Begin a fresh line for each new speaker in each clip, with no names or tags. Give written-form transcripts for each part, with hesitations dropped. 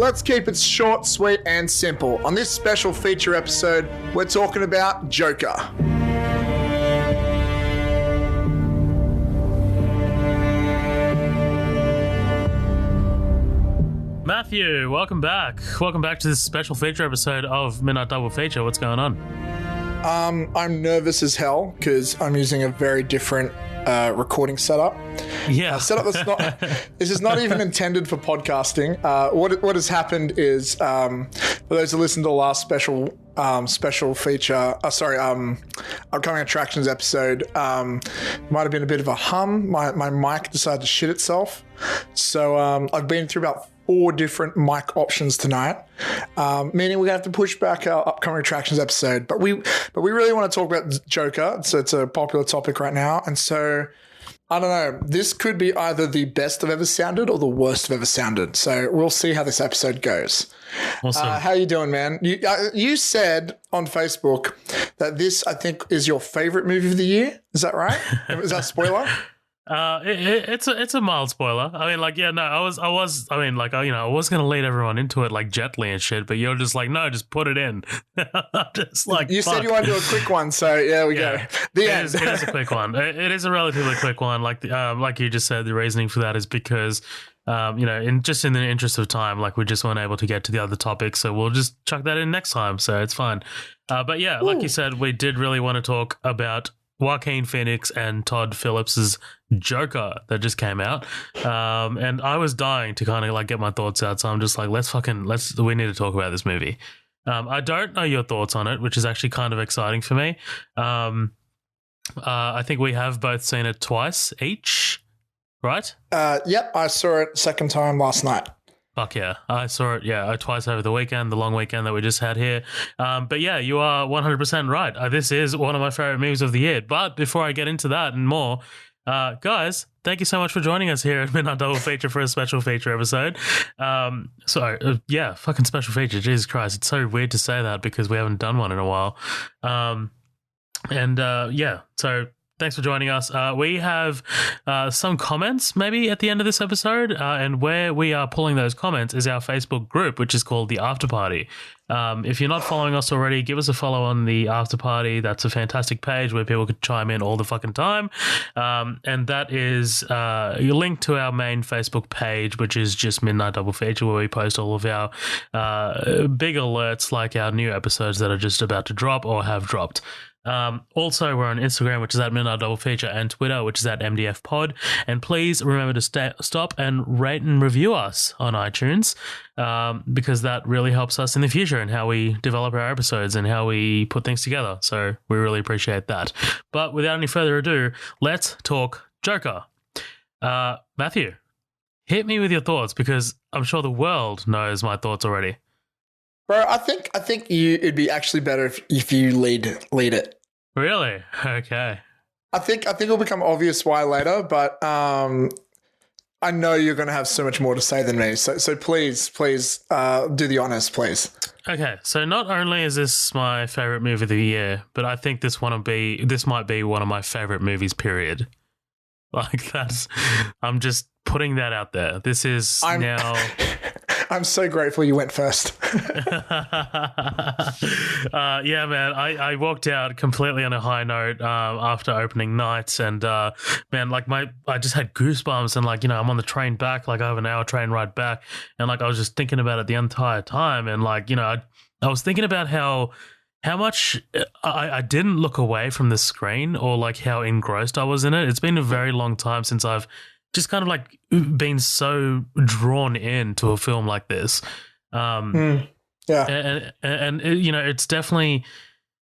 Let's keep it short, sweet, and simple. On this special feature episode, we're talking about Joker.
Matthew, welcome back. Welcome back to this special feature episode of Midnight Double Feature. What's going on?
I'm nervous as hell because I'm using a very different recording setup.
Yeah.
Setup that's not. This is not even intended for podcasting. What has happened is, for those who listened to the last special feature, upcoming attractions episode, might have been a bit of a hum. My mic decided to shit itself, so I've been through about 4 different mic options tonight, meaning we're gonna have to push back our upcoming attractions episode. But we really want to talk about Joker. So it's a popular topic right now, and so I don't know. This could be either the best I've ever sounded or the worst I've ever sounded. So we'll see how this episode goes.
Awesome.
How you doing, man? You said on Facebook that this, I think, is your favorite movie of the year. Is that right? Is that a spoiler?
It's a mild spoiler. I mean, like, yeah, no, I was gonna lead everyone into it like gently and shit, but you're just like, no, just put it in. Just like
you
fuck.
said you want to do a quick one, so yeah, we go. The end.
It is a quick one. It is a relatively quick one. Like you just said, the reasoning for that is because in the interest of time, like we just weren't able to get to the other topics, so we'll just chuck that in next time. So it's fine. But yeah, like you said, we did really want to talk about Joaquin Phoenix and Todd Phillips's Joker that just came out, and I was dying to kind of like get my thoughts out, so I'm just like, we need to talk about this movie. I don't know your thoughts on it, which is actually kind of exciting for me. I think we have both seen it twice each, right?
Yep, I saw it second time last night.
Fuck yeah. I saw it, twice over the weekend, the long weekend that we just had here. But yeah, you are 100% right. This is one of my favorite movies of the year. But before I get into that and more, guys, thank you so much for joining us here at Midnight Double Feature for a special feature episode. Fucking special feature. Jesus Christ. It's so weird to say that because we haven't done one in a while. So thanks for joining us. We have some comments maybe at the end of this episode, and where we are pulling those comments is our Facebook group, which is called The After Party. If you're not following us already, give us a follow on The After Party. That's a fantastic page where people could chime in all the fucking time. And that is you link to our main Facebook page, which is just Midnight Double Feature, where we post all of our big alerts, like our new episodes that are just about to drop or have dropped. Also, we're on Instagram, which is at Midnight Double Feature, and Twitter, which is at MDF Pod. And please remember to stop and rate and review us on iTunes, because that really helps us in the future and how we develop our episodes and how we put things together. So we really appreciate that. But without any further ado, let's talk Joker. Matthew, hit me with your thoughts, because I'm sure the world knows my thoughts already.
Bro, I think it'd be actually better if you lead it.
Really? Okay.
I think it'll become obvious why later, but I know you're going to have so much more to say than me. So please do the honors, please.
Okay, so not only is this my favorite movie of the year, but I think this might be one of my favorite movies, period. Like, I'm just putting that out there. This is now...
I'm so grateful you went first.
Yeah, man, I walked out completely on a high note after opening night, and man, like I just had goosebumps, and like, I'm on the train back, like I have an hour train ride back, and like I was just thinking about it the entire time, and like, I was thinking about how much I didn't look away from the screen, or like how engrossed I was in it. It's been a very long time since I've just kind of like been so drawn into a film like this.
Yeah.
And it's definitely,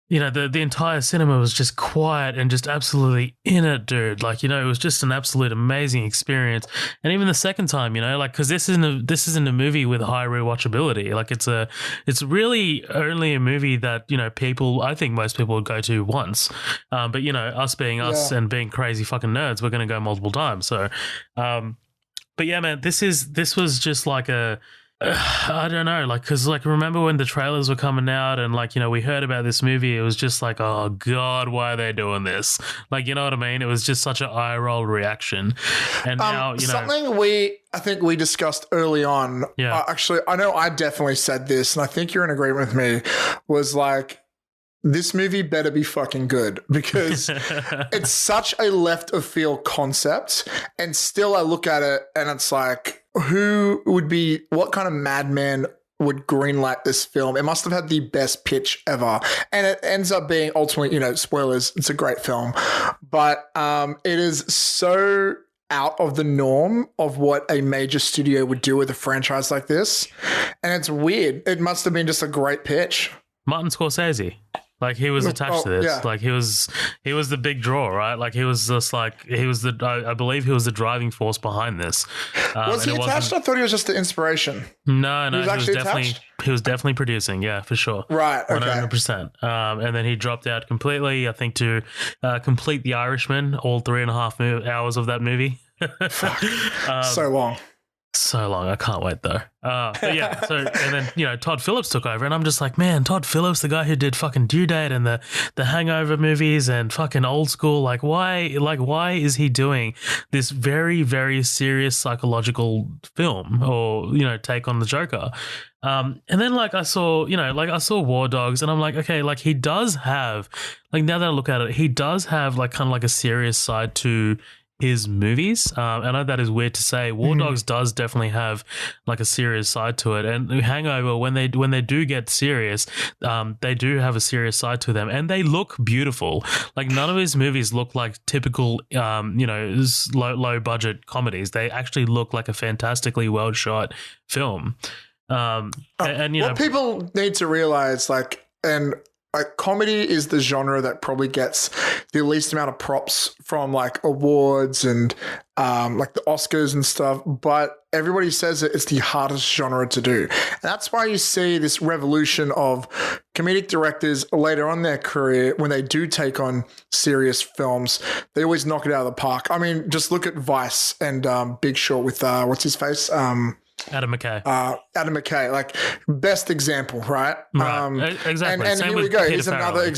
the entire cinema was just quiet and just absolutely in it, dude. Like, it was just an absolute amazing experience. And even the second time, like, because this isn't a movie with high rewatchability. Like, it's really only a movie that, I think most people would go to once. But, us being us and being crazy fucking nerds, we're going to go multiple times. So, but yeah, man, this was just like I don't know, like, because, like, remember when the trailers were coming out and, like, we heard about this movie, it was just like, oh, God, why are they doing this? Like, you know what I mean? It was just such an eye roll reaction. And now,
something I think we discussed early on, actually, I know I definitely said this, and I think you're in agreement with me, was like, this movie better be fucking good, because it's such a left of field concept. And still I look at it and it's like, what kind of madman would greenlight this film? It must have had the best pitch ever. And it ends up being ultimately, spoilers, it's a great film. But it is so out of the norm of what a major studio would do with a franchise like this. And it's weird. It must have been just a great pitch.
Martin Scorsese. Like, he was attached to this. Yeah. Like, he was the big draw, right? Like, he was just like, I believe he was the driving force behind this.
Was he attached? I thought he was just the inspiration.
No, he was definitely producing. Yeah, for sure.
Right. Okay.
100%. And then he dropped out completely, I think, to complete The Irishman, all 3.5 hours of that movie.
So long.
So long. I can't wait though. But yeah, and then, Todd Phillips took over, and I'm just like, man, Todd Phillips, the guy who did fucking Due Date and the Hangover movies and fucking Old School, why is he doing this very, very serious psychological film or, take on the Joker? And then I saw War Dogs, and I'm like, okay, like, he does have, like, now that I look at it, he does have like kind of like a serious side to his movies. I know that is weird to say. War Dogs does definitely have like a serious side to it, and Hangover, when they do get serious, they do have a serious side to them, and they look beautiful. Like, none of his movies look like typical low budget comedies. They actually look like a fantastically well shot film. What people need to realize,
comedy is the genre that probably gets the least amount of props from like awards and like the Oscars and stuff, but everybody says it's the hardest genre to do. And that's why you see this revolution of comedic directors later on in their career, when they do take on serious films, they always knock it out of the park. I mean, just look at Vice and Big Short with
Adam McKay.
Adam McKay, like, best example, right?
Right. Exactly.
And here we go. He's another.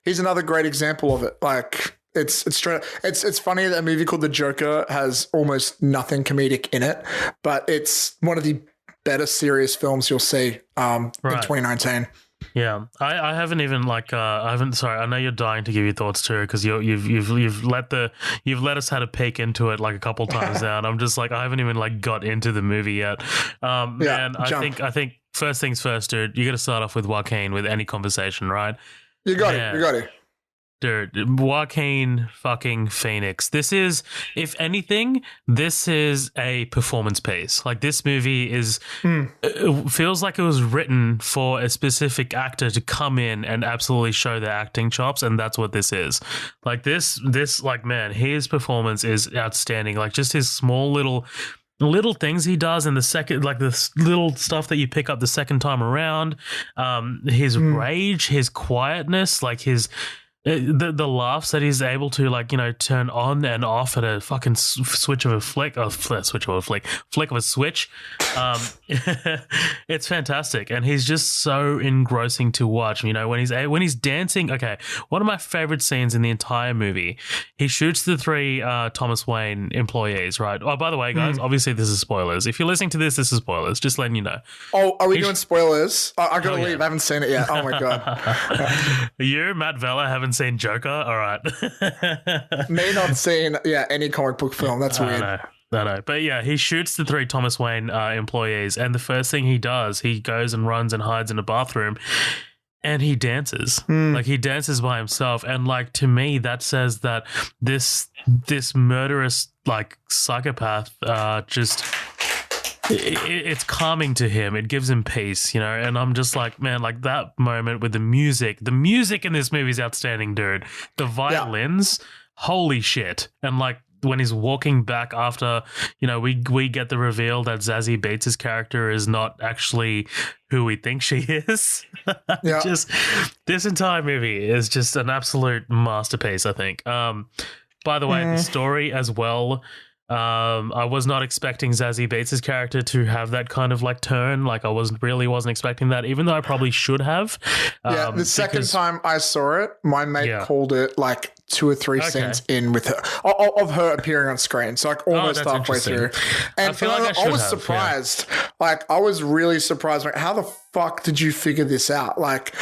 He's another great example of it. Like, it's straight. It's funny that a movie called The Joker has almost nothing comedic in it, but it's one of the better serious films you'll see in 2019.
Yeah, I haven't even sorry, I know you're dying to give your thoughts too, because you've let us had a peek into it like a couple times now, and I'm just like, I haven't even like got into the movie yet. Man, I think first things first, dude, you got to start off with Joaquin with any conversation, right?
You got it.
Dude, Joaquin fucking Phoenix. This is, if anything, this is a performance piece. Like, this movie it feels like it was written for a specific actor to come in and absolutely show their acting chops, and that's what this is. Like, this, like, man, his performance is outstanding. Like, just his small little things he does in the second, like this little stuff that you pick up the second time around, his rage, his quietness, like the laughs that he's able to, like, turn on and off at a fucking flick of a switch. It's fantastic, and he's just so engrossing to watch. When he's dancing. Okay, one of my favorite scenes in the entire movie. He shoots the 3 Thomas Wayne employees. Right. Oh, by the way, guys, obviously this is spoilers. If you're listening to this is spoilers. Just letting you know.
Oh, are we doing spoilers? I gotta leave. I haven't seen it yet. Oh my god.
You, Matt Vella, haven't seen Joker? All right.
May not seen any comic book film. That's weird.
No. But yeah, he shoots the 3 Thomas Wayne employees, and the first thing he does, he goes and runs and hides in a bathroom, and he dances. Like, he dances by himself, and like, to me, that says that this murderous, like, psychopath just... It's calming to him. It gives him peace, and I'm just like, man, like, that moment with the music in this movie is outstanding, dude. The violins, holy shit. And like, when he's walking back after, we get the reveal that Zazie Beetz' character is not actually who we think she is. Yeah. Just, this entire movie is just an absolute masterpiece, I think. By the way, the story as well, I was not expecting Zazie Beetz' character to have that kind of like turn. Like I wasn't expecting that, even though I probably should have.
Yeah, the second time I saw it, my mate called it like 2 or 3 scenes in with her of her appearing on screen. So like almost halfway through. And I was surprised. Yeah. Like I was really surprised. Like, how the fuck did you figure this out? Like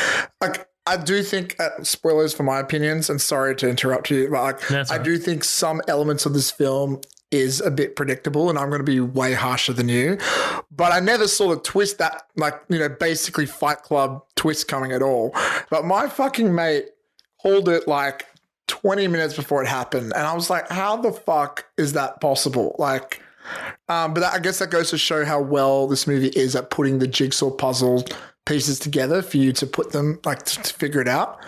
I do think, spoilers for my opinions, and sorry to interrupt you, but like, I do think some elements of this film is a bit predictable, and I'm going to be way harsher than you. But I never saw the twist that, like, you know, basically Fight Club twist coming at all. But my fucking mate called it like 20 minutes before it happened, and I was like, how the fuck is that possible? Like, but I guess that goes to show how well this movie is at putting the jigsaw puzzle pieces together for you to put them, like, to figure it out.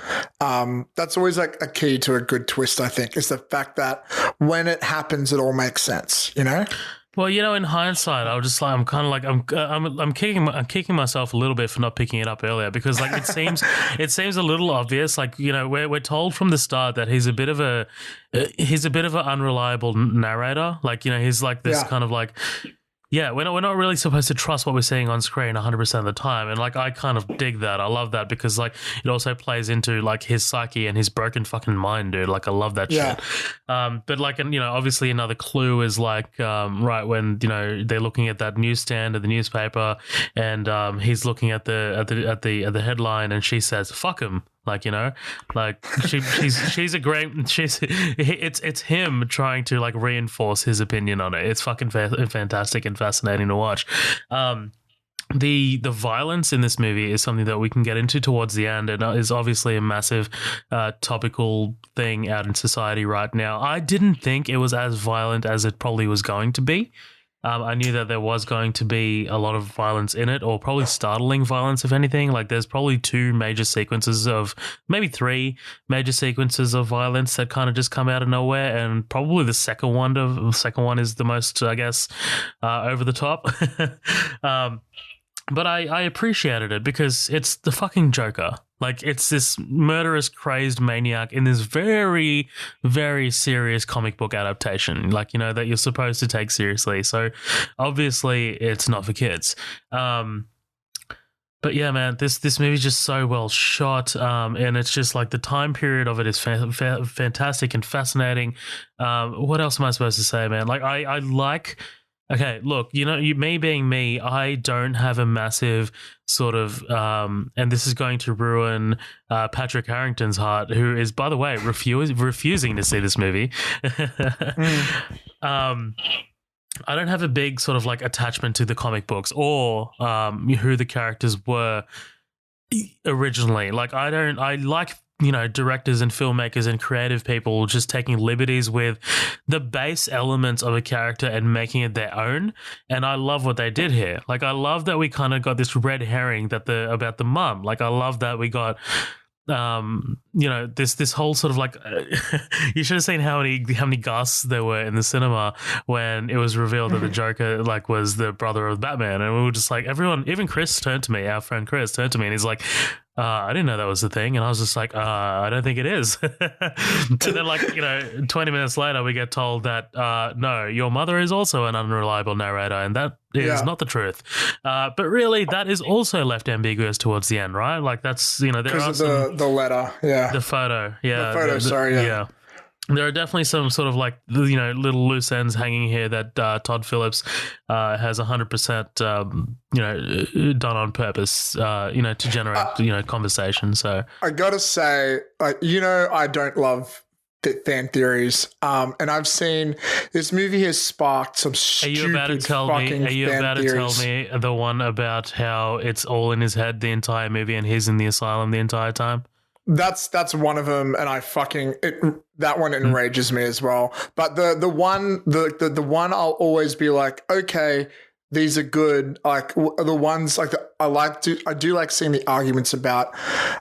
That's always like a key to a good twist, I think, is the fact that when it happens, it all makes sense, you know?
Well, you know, in hindsight, I was just like, I'm kind of like, I'm kicking myself a little bit for not picking it up earlier, because like it seems a little obvious. Like, you know, we're told from the start that he's a bit of an unreliable narrator. Like, you know, he's like this kind of like. Yeah, we're not really supposed to trust what we're seeing on screen 100% of the time. And, like, I kind of dig that. I love that because, like, it also plays into, like, his psyche and his broken fucking mind, dude. Like, I love that shit. But, like, and, you know, obviously another clue is, like, right when, you know, they're looking at that newsstand of the newspaper and he's looking at the headline and she says, fuck him. Like, you know, like she's a great, it's him trying to like reinforce his opinion on it. It's fucking fantastic and fascinating to watch. The violence in this movie is something that we can get into towards the end, and is obviously a massive topical thing out in society right now. I didn't think it was as violent as it probably was going to be. I knew that there was going to be a lot of violence in it, or probably startling violence, if anything. Like, there's probably 2 major sequences of, maybe 3 major sequences of violence that kind of just come out of nowhere, and probably the second one is the most, I guess, over the top. But I appreciated it because it's the fucking Joker. Like, it's this murderous, crazed maniac in this very, very serious comic book adaptation, like, you know, that you're supposed to take seriously. So, obviously, it's not for kids. But yeah, man, this movie's just so well shot, and it's just like the time period of it is fantastic and fascinating. What else am I supposed to say, man? Like, I like... Okay, look, you know, me being me, I don't have a massive sort of, and this is going to ruin Patrick Harrington's heart, who is, by the way, refusing to see this movie. I don't have a big sort of like attachment to the comic books or who the characters were originally. Like, I like, you know, directors and filmmakers and creative people just taking liberties with the base elements of a character and making it their own. And I love what they did here. Like, I love that we kind of got this red herring about the mum. Like, I love that we got, you know, this whole sort of like, you should have seen how many gasps there were in the cinema when it was revealed that the Joker like was the brother of Batman, and we were just like, everyone, even Chris turned to me, our friend Chris turned to me, and he's like, I didn't know that was the thing. And I was just like, I don't think it is. And then, like, you know, 20 minutes later, we get told that, no, your mother is also an unreliable narrator, and that is not the truth. But really, that is also left ambiguous towards the end, right? Like, that's, you know, there are
the letter,
the photo,
the photo, sorry,
yeah. There are definitely some sort of like, you know, little loose ends hanging here that Todd Phillips has 100%, you know, done on purpose, you know, to generate, you know, conversation. So
I gotta say, like, you know, I don't love fan theories, and I've seen this movie has sparked some stupid
Are you about to tell me the one about how it's all in his head the entire movie and he's in the asylum the entire time?
That's one of them, and that one enrages me as well. But the one I'll always be like, okay, these are good. Like, the ones like I do like seeing the arguments about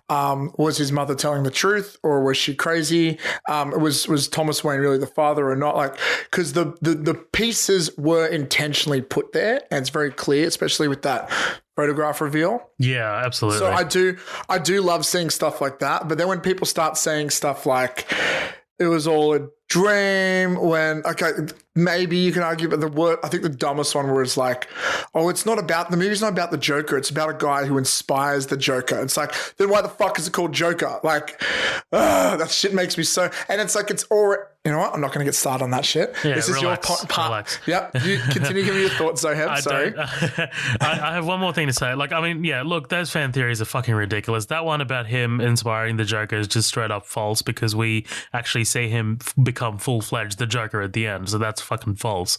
was his mother telling the truth or was she crazy? Was Thomas Wayne really the father or not? Like, because the pieces were intentionally put there, and it's very clear, especially with that photograph reveal.
Yeah, absolutely.
So I do love seeing stuff like that. But then when people start saying stuff like it was all Dream, when, okay, maybe you can argue, but the word, I think the dumbest one was like, oh, it's not about, the movie's not about the Joker. It's about a guy who inspires the Joker. It's like, then why the fuck is it called Joker? Like, that shit makes me so, and it's like, it's already, you know what? I'm not going to get started on that shit.
Yeah,
this is
relax,
your part.
relax.
Yep. You continue giving your thoughts, Zoheb. Sorry.
I have one more thing to say. Like, I mean, yeah, look, those fan theories are fucking ridiculous. That one about him inspiring the Joker is just straight up false because we actually see him become full-fledged the Joker at the end. So that's fucking false.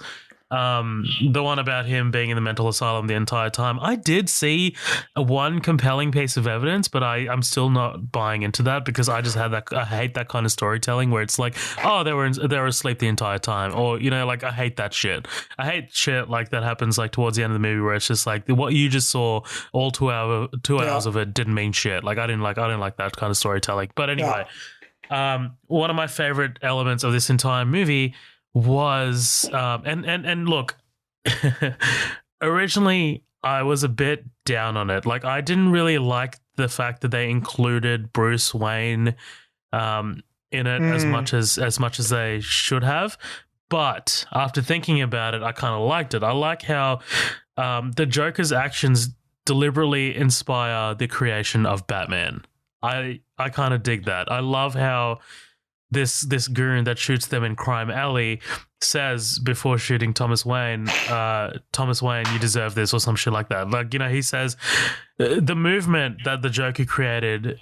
The one about him being in the mental asylum the entire time, I did see one compelling piece of evidence, but I'm still not buying into that because I just had that. I hate that kind of storytelling where it's like, oh, they were asleep the entire time, or you know, like I hate that shit. I hate shit like that happens like towards the end of the movie where it's just like what you just saw all 2 hours of it didn't mean shit. Like I didn't like that kind of storytelling. But anyway, one of my favorite elements of this entire movie was and look, originally I was a bit down on it. Like I didn't really like the fact that they included Bruce Wayne in it as much as they should have. But after thinking about it, I kind of liked it. I like how the Joker's actions deliberately inspire the creation of Batman. I kind of dig that. I love how this goon that shoots them in Crime Alley says before shooting Thomas Wayne, you deserve this, or some shit like that. Like, you know, he says the movement that the Joker created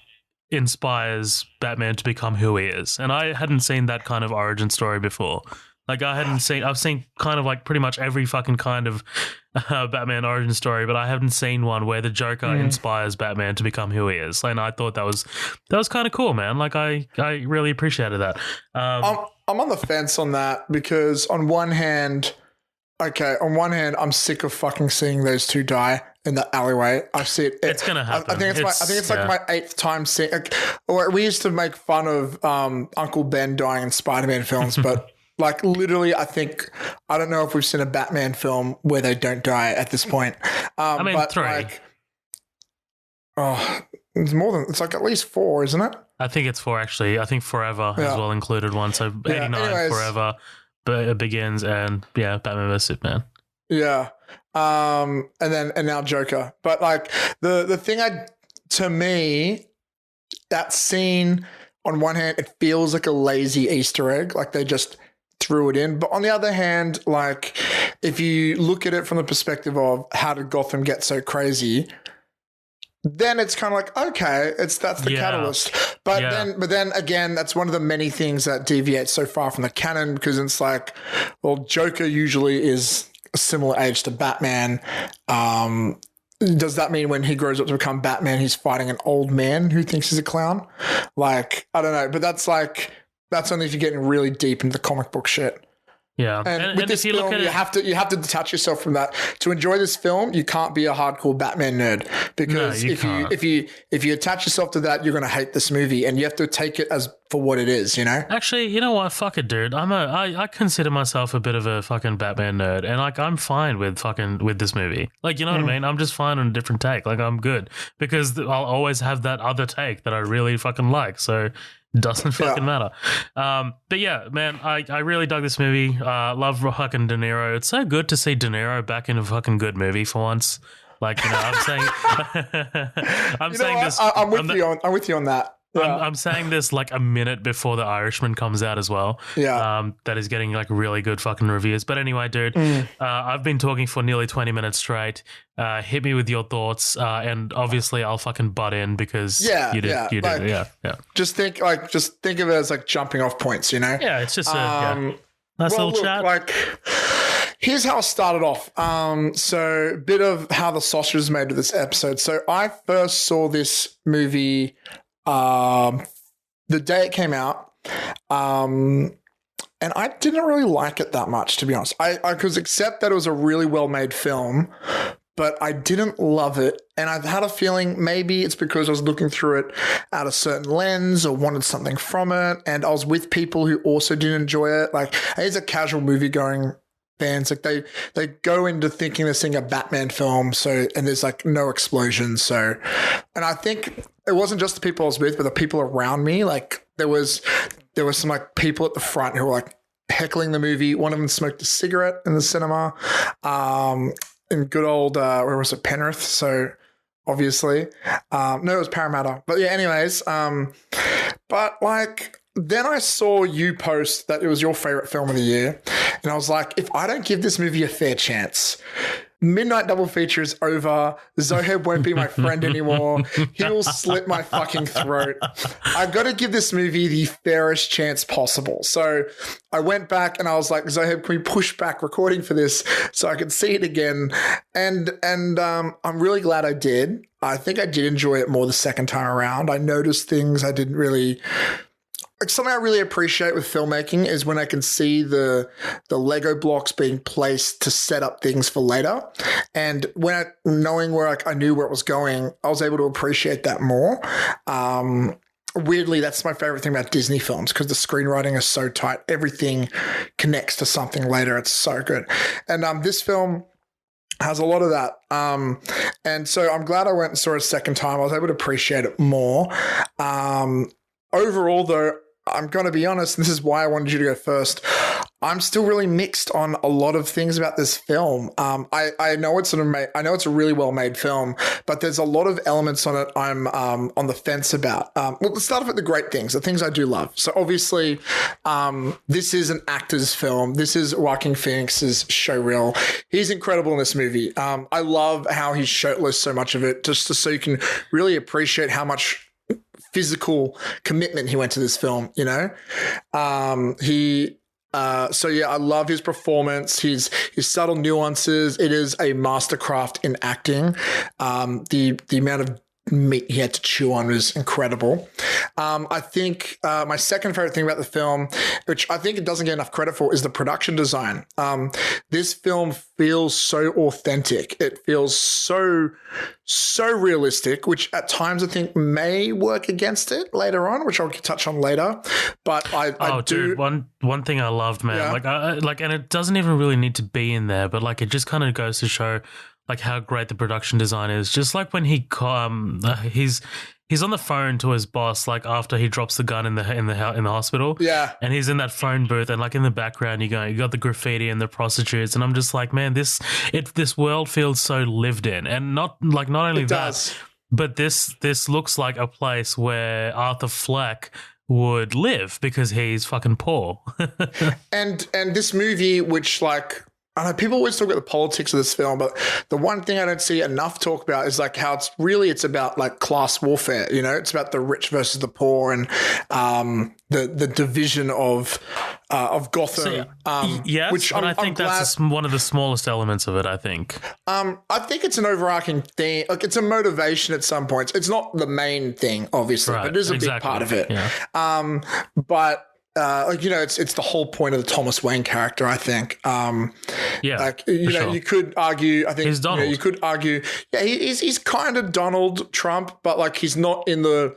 inspires Batman to become who he is. And I hadn't seen that kind of origin story before. Like I've seen kind of like pretty much every fucking kind of Batman origin story, but I haven't seen one where the Joker inspires Batman to become who he is. And I thought that was kind of cool, man. Like I really appreciated that.
I'm on the fence on that because on one hand, I'm sick of fucking seeing those two die in the alleyway. I see it.
It's gonna happen.
I think it's like my 8th time seeing. Or we used to make fun of Uncle Ben dying in Spider-Man films, but. Like literally, I don't know if we've seen a Batman film where they don't die at this point.
I mean,
but
3.
Like, it's like at least 4, isn't it?
I think it's 4 actually. I think Forever as well included one. So 89, anyways, Forever begins, and Batman vs Superman.
Yeah, and now Joker. But like the thing to me, that scene on one hand, it feels like a lazy Easter egg, like they just threw it in. But on the other hand, like if you look at it from the perspective of how did Gotham get so crazy, then it's kind of like, okay, that's the catalyst. But then again, that's one of the many things that deviates so far from the canon because it's like, well, Joker usually is a similar age to Batman. Does that mean when he grows up to become Batman, he's fighting an old man who thinks he's a clown? Like, I don't know, but that's only if you're getting really deep into the comic book shit.
Yeah,
and with this film, you have to detach yourself from that. To enjoy this film, you can't be a hardcore Batman nerd because if you attach yourself to that, you're going to hate this movie, and you have to take it as for what it is. You know.
Actually, you know what? Fuck it, dude. I consider myself a bit of a fucking Batman nerd, and like I'm fine with this movie. Like, you know what I mean? I'm just fine on a different take. Like I'm good because I'll always have that other take that I really fucking like. So. Doesn't fucking matter. But yeah, man, I really dug this movie. Love fucking De Niro. It's so good to see De Niro back in a fucking good movie for once. Like, you know, I'm saying,
I'm with you on that. Yeah.
I'm saying this like a minute before The Irishman comes out as well.
Yeah.
That is getting like really good fucking reviews. But anyway, dude, I've been talking for nearly 20 minutes straight. Hit me with your thoughts, and obviously I'll fucking butt in because you did. Yeah.
Just think of it as like jumping off points, you know?
Yeah, it's just a nice little chat.
Like, here's how I started off. So a bit of how the sausage is made with this episode. So I first saw this movie the day it came out, and I didn't really like it that much, to be honest. I could accept that it was a really well-made film, but I didn't love it, and I had a feeling maybe it's because I was looking through it at a certain lens or wanted something from it, and I was with people who also didn't enjoy it. Like, it's a casual movie-going fans, like they go into thinking they're seeing a Batman film, and there's like no explosions. So, and I think it wasn't just the people I was with, but the people around me. Like, there was there were some like people at the front who were like heckling the movie. One of them smoked a cigarette in the cinema. In good old where was it, Penrith? So obviously, no, it was Parramatta. But yeah, anyways, but like then I saw you post that it was your favorite film of the year, and I was like, if I don't give this movie a fair chance, Midnight Double Feature is over. Zohaib won't be my friend anymore. He'll slit my fucking throat. I got to give this movie the fairest chance possible. So I went back and I was like, Zohaib, can we push back recording for this so I could see it again? And I'm really glad I did. I think I did enjoy it more the second time around. I noticed things I didn't really... Like something I really appreciate with filmmaking is when I can see the Lego blocks being placed to set up things for later. And knowing where I knew where it was going, I was able to appreciate that more. Weirdly, that's my favorite thing about Disney films because the screenwriting is so tight. Everything connects to something later. It's so good. And this film has a lot of that. And so I'm glad I went and saw it a second time. I was able to appreciate it more. Overall, though, I'm going to be honest, and this is why I wanted you to go first. I'm still really mixed on a lot of things about this film. I know it's a really well made film, but there's a lot of elements on it I'm on the fence about. Well, let's start off with the great things, the things I do love. So obviously, this is an actor's film. This is Joaquin Phoenix's showreel. He's incredible in this movie. I love how he's shirtless so much of it, just so you can really appreciate how much physical commitment he went to this film, you know? So yeah, I love his performance, his subtle nuances. It is a mastercraft in acting. The amount of meat he had to chew on was incredible. I think my second favorite thing about the film, which I think it doesn't get enough credit for, is the production design. This film feels so authentic. It feels so realistic, which at times I think may work against it later on, which I'll touch on later. But I do.
Dude, one thing I loved, man, yeah. And it doesn't even really need to be in there, but like it just kind of goes to show like how great the production design is. Just like when he's on the phone to his boss, like after he drops the gun in the hospital.
Yeah.
And he's in that phone booth, and like in the background, you got the graffiti and the prostitutes, and I'm just like, man, this world feels so lived in, and not only
it
that,
does.
but this looks like a place where Arthur Fleck would live because he's fucking poor.
and this movie, which like, I know people always talk about the politics of this film, but the one thing I don't see enough talk about is like how it's about like class warfare. You know, it's about the rich versus the poor, and the division of Gotham.
Yes,
which
I think that's one of the smallest elements of it. I think.
I think it's an overarching thing. Like it's a motivation at some points. It's not the main thing, obviously,
right,
but it is a big part of it.
Yeah.
But. Like, you know, it's the whole point of the Thomas Wayne character, I think.
Yeah,
like, you know, sure. You could argue, I think,
he's Donald.
You know, you could argue, yeah, he's kind of Donald Trump, but like he's not in the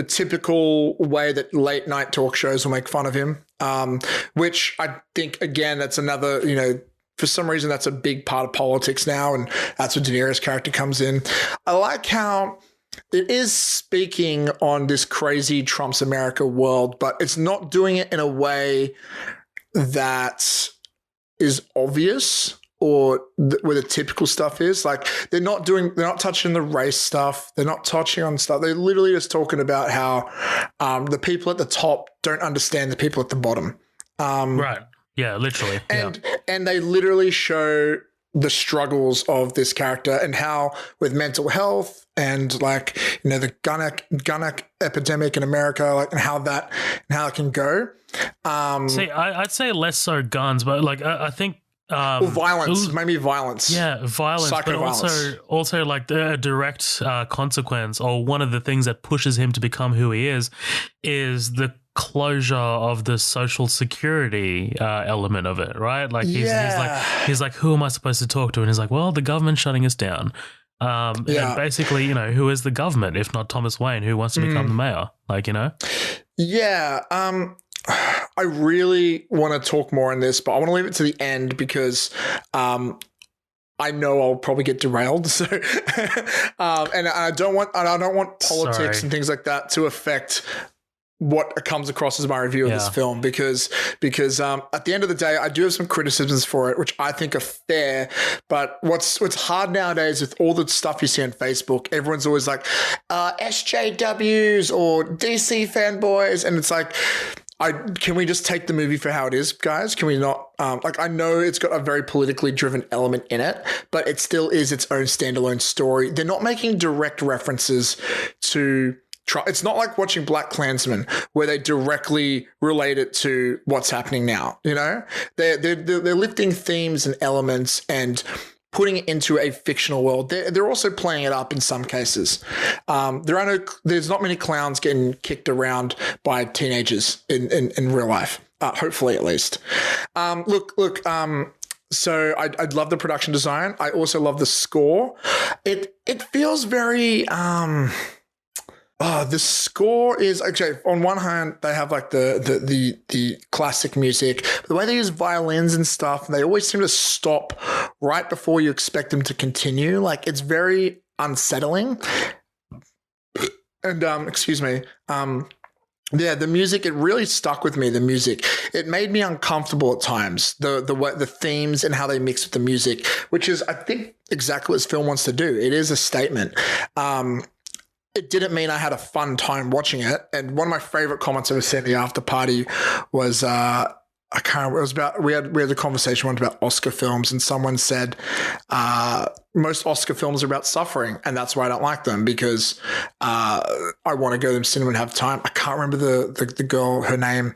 typical way that late night talk shows will make fun of him. Which I think, again, that's another, you know, for some reason that's a big part of politics now, and that's where De Niro's character comes in. I like how it is speaking on this crazy Trump's America world, but it's not doing it in a way that is obvious or where the typical stuff is. Like they're not touching the race stuff. They're not touching on stuff. They're literally just talking about how the people at the top don't understand the people at the bottom.
Right. Yeah, literally.
And they literally show the struggles of this character and how with mental health and like, you know, the gun epidemic in America, like, and how that can go.
See, I'd say less so guns, but like I think
violence, maybe violence.
Yeah, violence, but also like the direct consequence, or one of the things that pushes him to become who he is the closure of the social security element of it, right? Like he's like, who am I supposed to talk to? And he's like, well, the government's shutting us down. And basically, you know, who is the government if not Thomas Wayne, who wants to become the mayor? Like, you know?
Yeah. I really want to talk more on this, but I want to leave it to the end because I know I'll probably get derailed. So, and I don't want politics and things like that to affect what comes across as my review of this film, because at the end of the day, I do have some criticisms for it, which I think are fair. But what's hard nowadays with all the stuff you see on Facebook, everyone's always like SJWs or DC fanboys, and it's like, can we just take the movie for how it is, guys? Can we not? I know it's got a very politically driven element in it, but it still is its own standalone story. They're not making direct references to. It's not like watching Black Klansman where they directly relate it to what's happening now. You know, they're lifting themes and elements and putting it into a fictional world. They're also playing it up in some cases. There's not many clowns getting kicked around by teenagers in real life. Hopefully, at least. So I love the production design. I also love the score. It feels very. The score is okay. On one hand, they have like the classic music, but the way they use violins and stuff, they always seem to stop right before you expect them to continue. Like, it's very unsettling. And excuse me. Yeah, the music, it really stuck with me. The music, it made me uncomfortable at times. The themes and how they mix with the music, which is, I think, exactly what this film wants to do. It is a statement. It didn't mean I had a fun time watching it. And one of my favorite comments I've seen at the after party was, I can't remember, it was about, we had a conversation once about Oscar films, and someone said, most Oscar films are about suffering, and that's why I don't like them, because I want to go to the cinema and have time. I can't remember the girl, her name.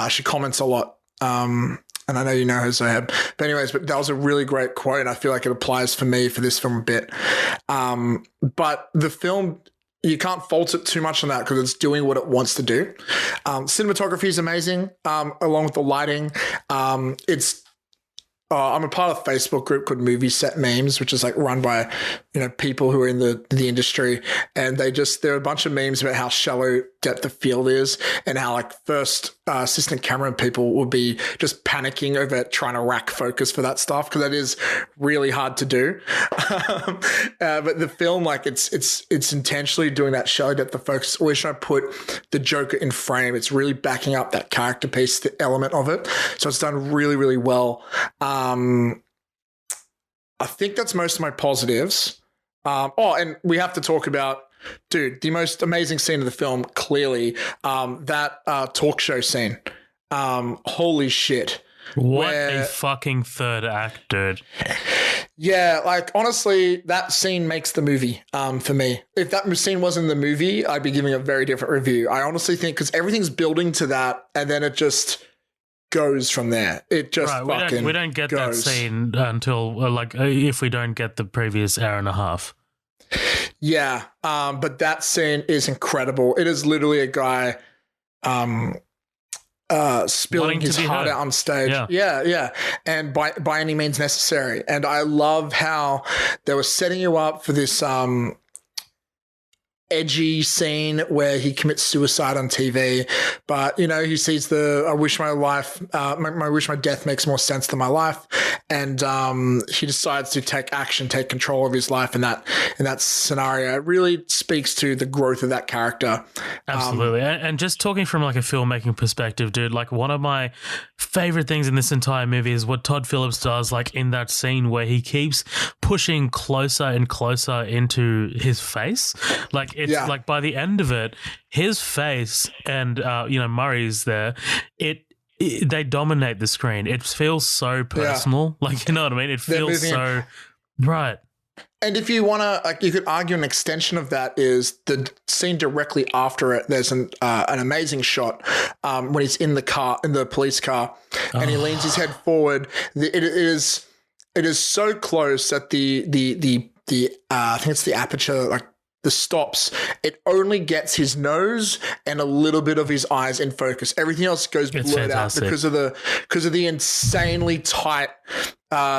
She comments a lot. And I know you know her, Zoheb. But anyways, that was a really great quote, and I feel like it applies for me for this film a bit. But the film, you can't fault it too much on that because it's doing what it wants to do. Cinematography is amazing, along with the lighting. I'm a part of a Facebook group called Movie Set Memes, which is like run by, people who are in the industry. And there are a bunch of memes about how shallow depth of field is, and how like first assistant camera people will be just panicking over trying to rack focus for that stuff, because that is really hard to do. But the film, like it's intentionally doing that shallow depth of focus. It's always trying to put the Joker in frame. It's really backing up that character piece, the element of it. So it's done really, really well. I think that's most of my positives. And we have to talk about, dude, the most amazing scene of the film, clearly, that talk show scene. Holy shit.
What a fucking third act, dude.
Yeah, like, honestly, that scene makes the movie for me. If that scene wasn't in the movie, I'd be giving a very different review. I honestly think, because everything's building to that, and then it just goes from there. It just
we don't get goes. That scene until if we don't get the previous hour and a half.
Yeah, but that scene is incredible. It is literally a guy spilling his heart out on stage. Yeah. And by any means necessary. And I love how they were setting you up for this edgy scene where he commits suicide on TV, but he sees I wish my death makes more sense than my life, and he decides to take control of his life in that scenario. It really speaks to the growth of that character.
Absolutely. And just talking from like a filmmaking perspective, dude, like one of my favorite things in this entire movie is what Todd Phillips does, like in that scene where he keeps pushing closer and closer into his face. Like it's like by the end of it, his face and Murray's there, they dominate the screen. It feels so personal. Like, you know what I mean? It feels so right.
And if you want to, you could argue an extension of that is the scene directly after it. There's an amazing shot when he's in the police car, and he leans his head forward. It is so close that the I think it's the aperture, like the stops. It only gets his nose and a little bit of his eyes in focus. Everything else goes blurred out because of the insanely tight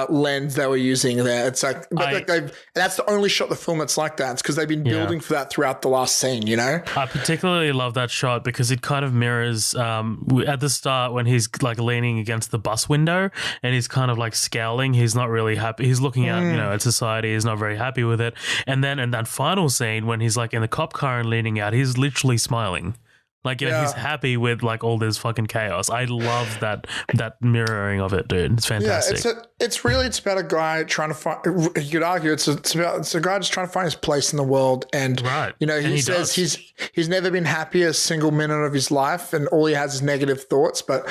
lens they were using there. It's like, and that's the only shot of the film that's like that. It's because they've been building for that throughout the last scene, I
particularly love that shot because it kind of mirrors at the start when he's like leaning against the bus window and he's kind of like scowling. He's not really happy. He's looking out, at society. He's not very happy with it. And then in that final scene when he's like in the cop car and leaning out, he's literally smiling. Like, he's happy with like all this fucking chaos. I love that mirroring of it, dude. It's fantastic.
Yeah, it's about a guy trying to find. You could argue it's a guy just trying to find his place in the world, and he says he's never been happy a single minute of his life, and all he has is negative thoughts. But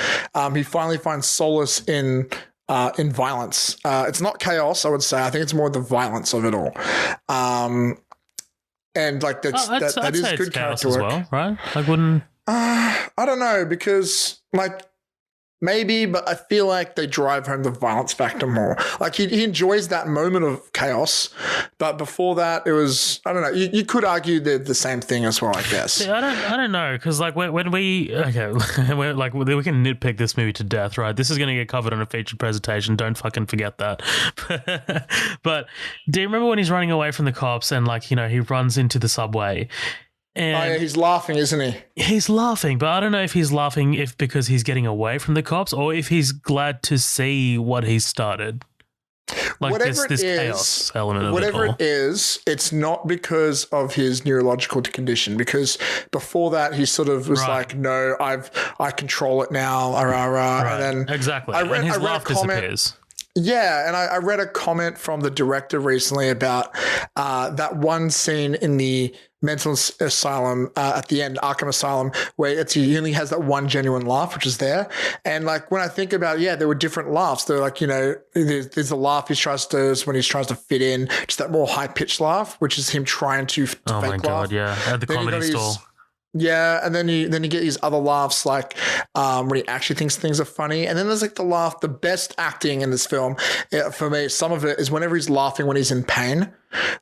he finally finds solace in violence. It's not chaos, I would say. I think it's more the violence of it all. And like that is good character work,
well, right? Like, wouldn't
I don't know, because like maybe, but I feel like they drive home the violence factor more. Like he enjoys that moment of chaos, but before that, it was, I don't know. You could argue they're the same thing as well, I guess.
See, I don't know, because like when we we're like, we can nitpick this movie to death, right? This is going to get covered on a featured presentation. Don't fucking forget that. But do you remember when he's running away from the cops and like, he runs into the subway? And
he's laughing, isn't he?
He's laughing, but I don't know if he's laughing because he's getting away from the cops or if he's glad to see what he's started. Like
whatever
this
it is,
chaos element of
whatever
it all.
it is, it's not because of his neurological condition. Because before that, he sort of was like, "No, I control it now."
Right.
And then
exactly, and his laugh disappears.
Yeah, and I read a comment from the director recently about that one scene in the mental asylum at the end, Arkham Asylum, where he only has that one genuine laugh, which is there. And like when I think about it, there were different laughs. They're like, there's a laugh he tries to when he tries to fit in, just that more high pitched laugh, which is him trying to fake laugh.
Oh my god, yeah, at the comedy store.
Yeah, and then you get these other laughs like when he actually thinks things are funny, and then there's like the laugh. The best acting in this film, for me, some of it is whenever he's laughing when he's in pain,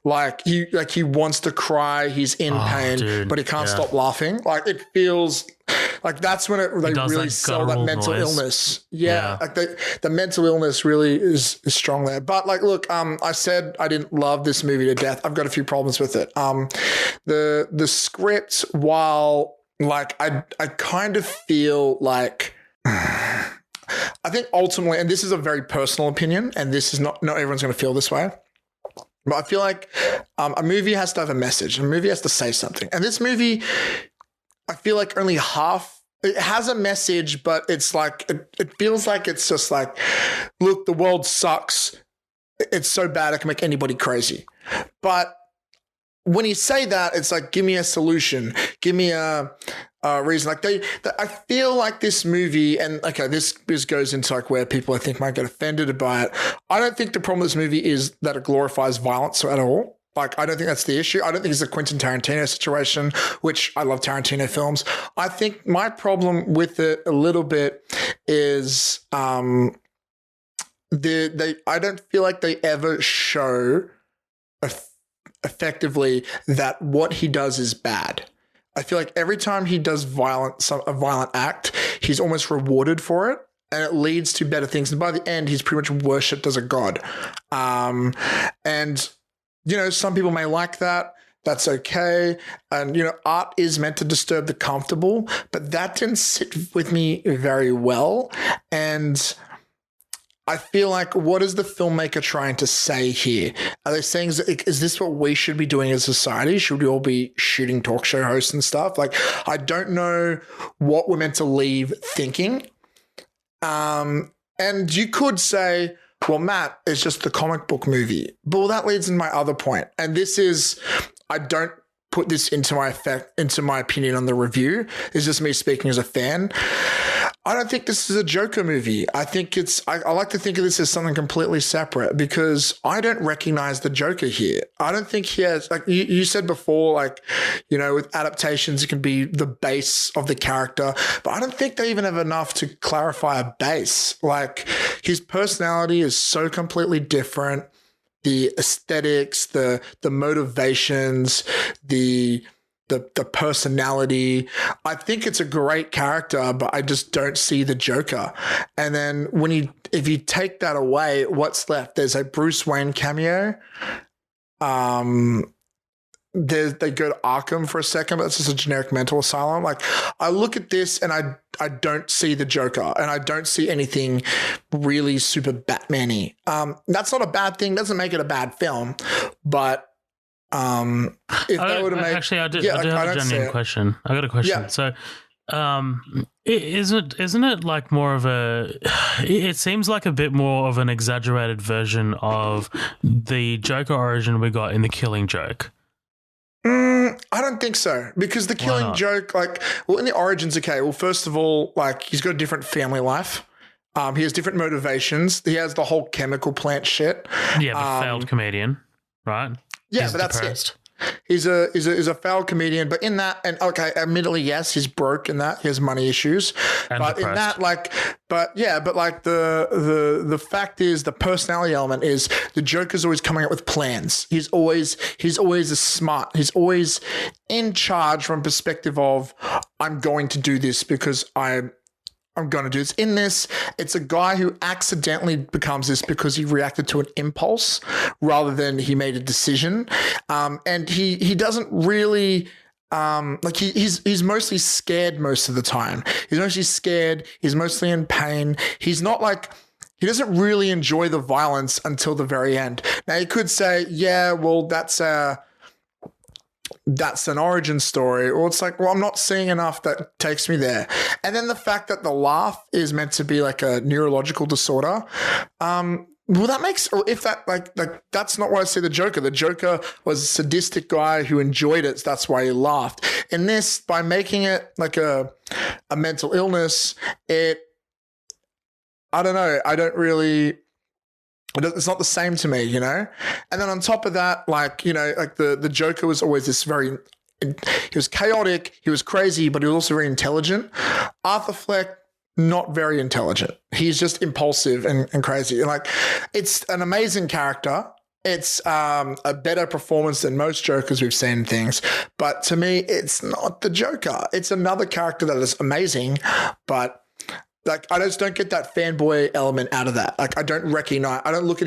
like he wants to cry, he's in pain, dude, but he can't stop laughing. Like it feels like that's when they really sell that mental illness. Yeah, like the mental illness really is strong there. But like, look, I said I didn't love this movie to death. I've got a few problems with it. The script, while like I kind of feel like I think ultimately, and this is a very personal opinion, and this is not everyone's going to feel this way, but I feel like a movie has to have a message. A movie has to say something, and this movie, I feel like only half. It has a message, but it's like it feels like it's just like, look, the world sucks. It's so bad it can make anybody crazy. But when you say that, it's like, give me a solution, give me a reason. Like I feel like this movie, and okay, this goes into like where people I think might get offended by it. I don't think the problem with this movie is that it glorifies violence at all. Like, I don't think that's the issue. I don't think it's a Quentin Tarantino situation, which I love Tarantino films. I think my problem with it a little bit is I don't feel like they ever show effectively that what he does is bad. I feel like every time he does a violent act, he's almost rewarded for it, and it leads to better things. And by the end, he's pretty much worshipped as a god. And some people may like that. That's okay. And, art is meant to disturb the comfortable, but that didn't sit with me very well. And I feel like, what is the filmmaker trying to say here? Are they saying, is this what we should be doing as a society? Should we all be shooting talk show hosts and stuff? Like, I don't know what we're meant to leave thinking. And you could say, well, Matt, it's just the comic book movie. But well, that leads in my other point. And this is, I don't put this into my opinion on the review. It's just me speaking as a fan. I don't think this is a Joker movie. I think I like to think of this as something completely separate, because I don't recognize the Joker here. I don't think he has, like you said before, like, with adaptations, it can be the base of the character, but I don't think they even have enough to clarify a base. Like, his personality is so completely different. The aesthetics, the motivations, the personality. I think it's a great character, but I just don't see the Joker. And then if you take that away, what's left? There's a Bruce Wayne cameo. They go to Arkham for a second, but it's just a generic mental asylum. Like, I look at this and I don't see the Joker, and I don't see anything really super Batman-y. That's not a bad thing. Doesn't make it a bad film, but if they were to make...
Actually, I do have a genuine question. I got a question. Yeah. So Isn't it like more of a? It seems like a bit more of an exaggerated version of the Joker origin we got in The Killing Joke.
I don't think so, because The Killing Joke, like, well, in the origins, okay. Well, first of all, like, he's got a different family life. He has different motivations. He has the whole chemical plant shit.
Yeah, but failed comedian, right?
Yeah,
He's
but that's
depressed.
it. He's a failed comedian, but in that, and okay, admittedly, yes, he's broke in that. He has money issues,
And
but
depressed.
in that, like, but like the fact is, the personality element is the Joker's always coming up with plans. He's always a smart. He's always in charge from perspective of, I'm going to do this because I'm going to do this. In this, it's a guy who accidentally becomes this because he reacted to an impulse rather than he made a decision. And he doesn't really, like, he's mostly scared most of the time. He's mostly scared. He's mostly in pain. He's not like, he doesn't really enjoy the violence until the very end. Now, you could say, yeah, well, that's an origin story. Or it's like, well, I'm not seeing enough that takes me there. And then the fact that the laugh is meant to be like a neurological disorder. Well, that makes, or if that, like that's not why I see the Joker. The Joker was a sadistic guy who enjoyed it. So that's why he laughed. In this, by making it like a mental illness, I don't know. I don't really, it's not the same to me, you know? And then on top of that, like, you know, like the Joker was always this he was chaotic, he was crazy, but he was also very intelligent. Arthur Fleck, not very intelligent. He's just impulsive and crazy. And like, it's an amazing character. It's a better performance than most Jokers we've seen in things. But to me, it's not the Joker. It's another character that is amazing, but like, I just don't get that fanboy element out of that. Like, I don't look at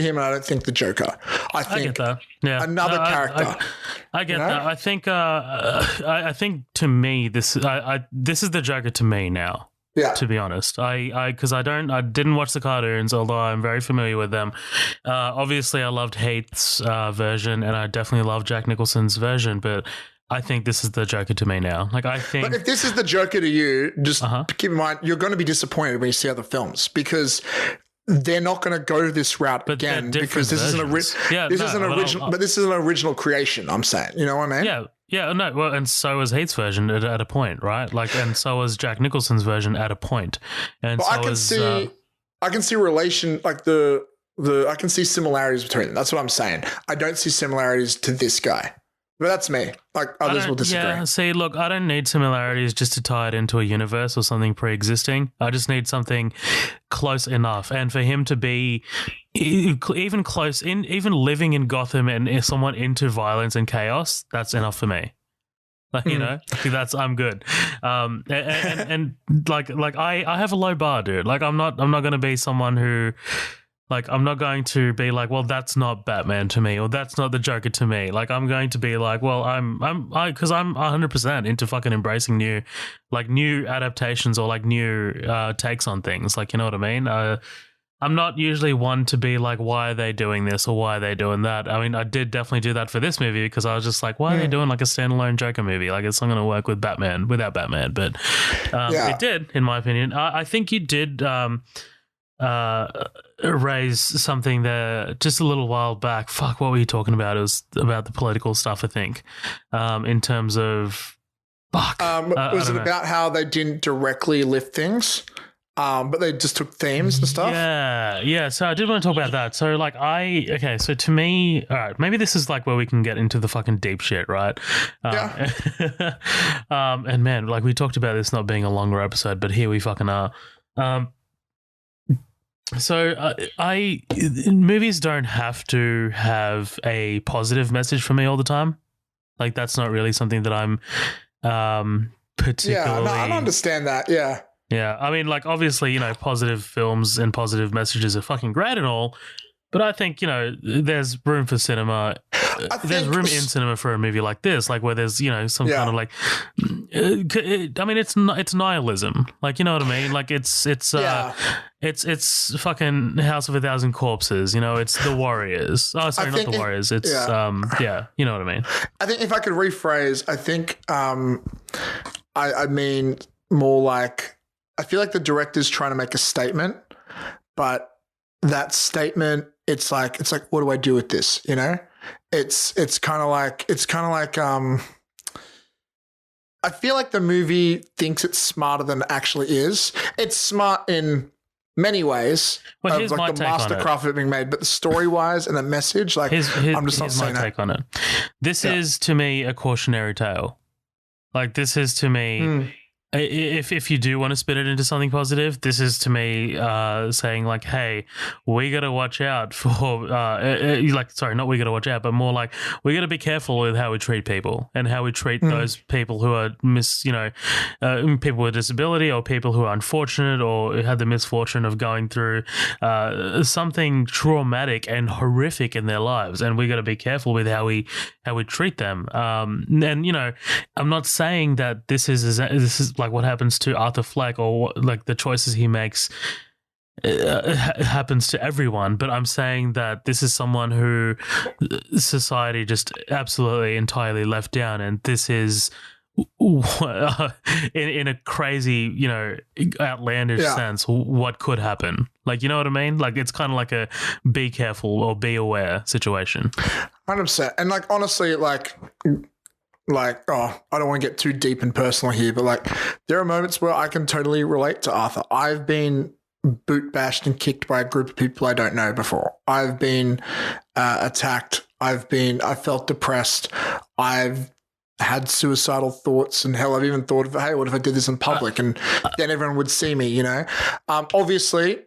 him and I don't think the Joker. I
get that. Yeah.
Another character.
I get that. I think I think to me, this is the Joker to me now.
Yeah.
To be honest, because I didn't watch the cartoons, although I'm very familiar with them. Obviously, I loved Heath's version, and I definitely loved Jack Nicholson's version, but I think this is the Joker to me now. Like, I think,
but if this is the Joker to you, just keep in mind, you're going to be disappointed when you see other films, because they're not going to go this route again, because this is an original. But this is an original creation. I'm saying, you know what I mean?
Yeah. No. Well, and so was Heath's version at a point, right? Like, and so was Jack Nicholson's version at a point. And
well,
so
I can see relation, like I can see similarities between them. That's what I'm saying. I don't see similarities to this guy. But that's me. Like, others will disagree.
Yeah, see, look, I don't need similarities just to tie it into a universe or something pre-existing. I just need something close enough. And for him to be even close, even living in Gotham and somewhat into violence and chaos, that's enough for me. Like, you know, I'm good. And I have a low bar, dude. Like, I'm not going to be someone who, like, I'm not going to be like, well, that's not Batman to me, or that's not the Joker to me. Like, I'm going to be like, well, because I'm 100% into fucking embracing new adaptations or like new takes on things. Like, you know what I mean? I'm not usually one to be like, why are they doing this or why are they doing that? I mean, I did definitely do that for this movie, because I was just like, why are they doing like a standalone Joker movie? Like, it's not going to work with Batman without Batman, but it did, in my opinion. I think you did raise something there just a little while back. Fuck, what were you talking about? It was about the political stuff, I think, in terms of
was it about how they didn't directly lift things, but they just took themes and stuff?
Yeah. So I did want to talk about that. So like, so to me, all right, maybe this is like where we can get into the fucking deep shit, right?
Yeah.
And man, like, we talked about this not being a longer episode, but here we fucking are. So movies don't have to have a positive message for me all the time. Like, that's not really something that I'm particularly.
Yeah, I understand that. Yeah.
Yeah, I mean, like, obviously, you know, positive films and positive messages are fucking great and all, but I think, you know, there's room for cinema. There's room in cinema for a movie like this, like, where there's, you know, some kind of like, I mean, it's nihilism, like, you know what I mean? Like, it's fucking House of a Thousand Corpses, you know, it's The Warriors. Oh, sorry, not The Warriors. It's, you know what I mean?
I think if I could rephrase, I think, I mean, more like, I feel like the director's trying to make a statement, but that statement, it's like, what do I do with this? You know, it's kind of like, I feel like the movie thinks it's smarter than it actually is. It's smart in many ways,
well,
of like the mastercraft of it being made, but the story wise and the message, like, I'm just not saying
my take on it. This is to me a cautionary tale. Like, this is to me, if you do want to spin it into something positive, this is to me saying like, hey, we got to watch out for not we got to watch out, but more like we got to be careful with how we treat people and how we treat those people who are people with disability or people who are unfortunate or had the misfortune of going through something traumatic and horrific in their lives, and we got to be careful with how we treat them. And you know, I'm not saying that this is like what happens to Arthur Fleck or like the choices he makes happens to everyone, but I'm saying that this is someone who society just absolutely entirely left down, and this is in a crazy, you know, outlandish sense what could happen. Like, you know what I mean? Like, it's kind of like a be careful or be aware situation.
100%. And like, honestly, like, I don't want to get too deep and personal here, but like, there are moments where I can totally relate to Arthur. I've been boot bashed and kicked by a group of people I don't know before. I've been attacked. I felt depressed. I've had suicidal thoughts, and hell, I've even thought of, hey, what if I did this in public and then everyone would see me, you know? Obviously,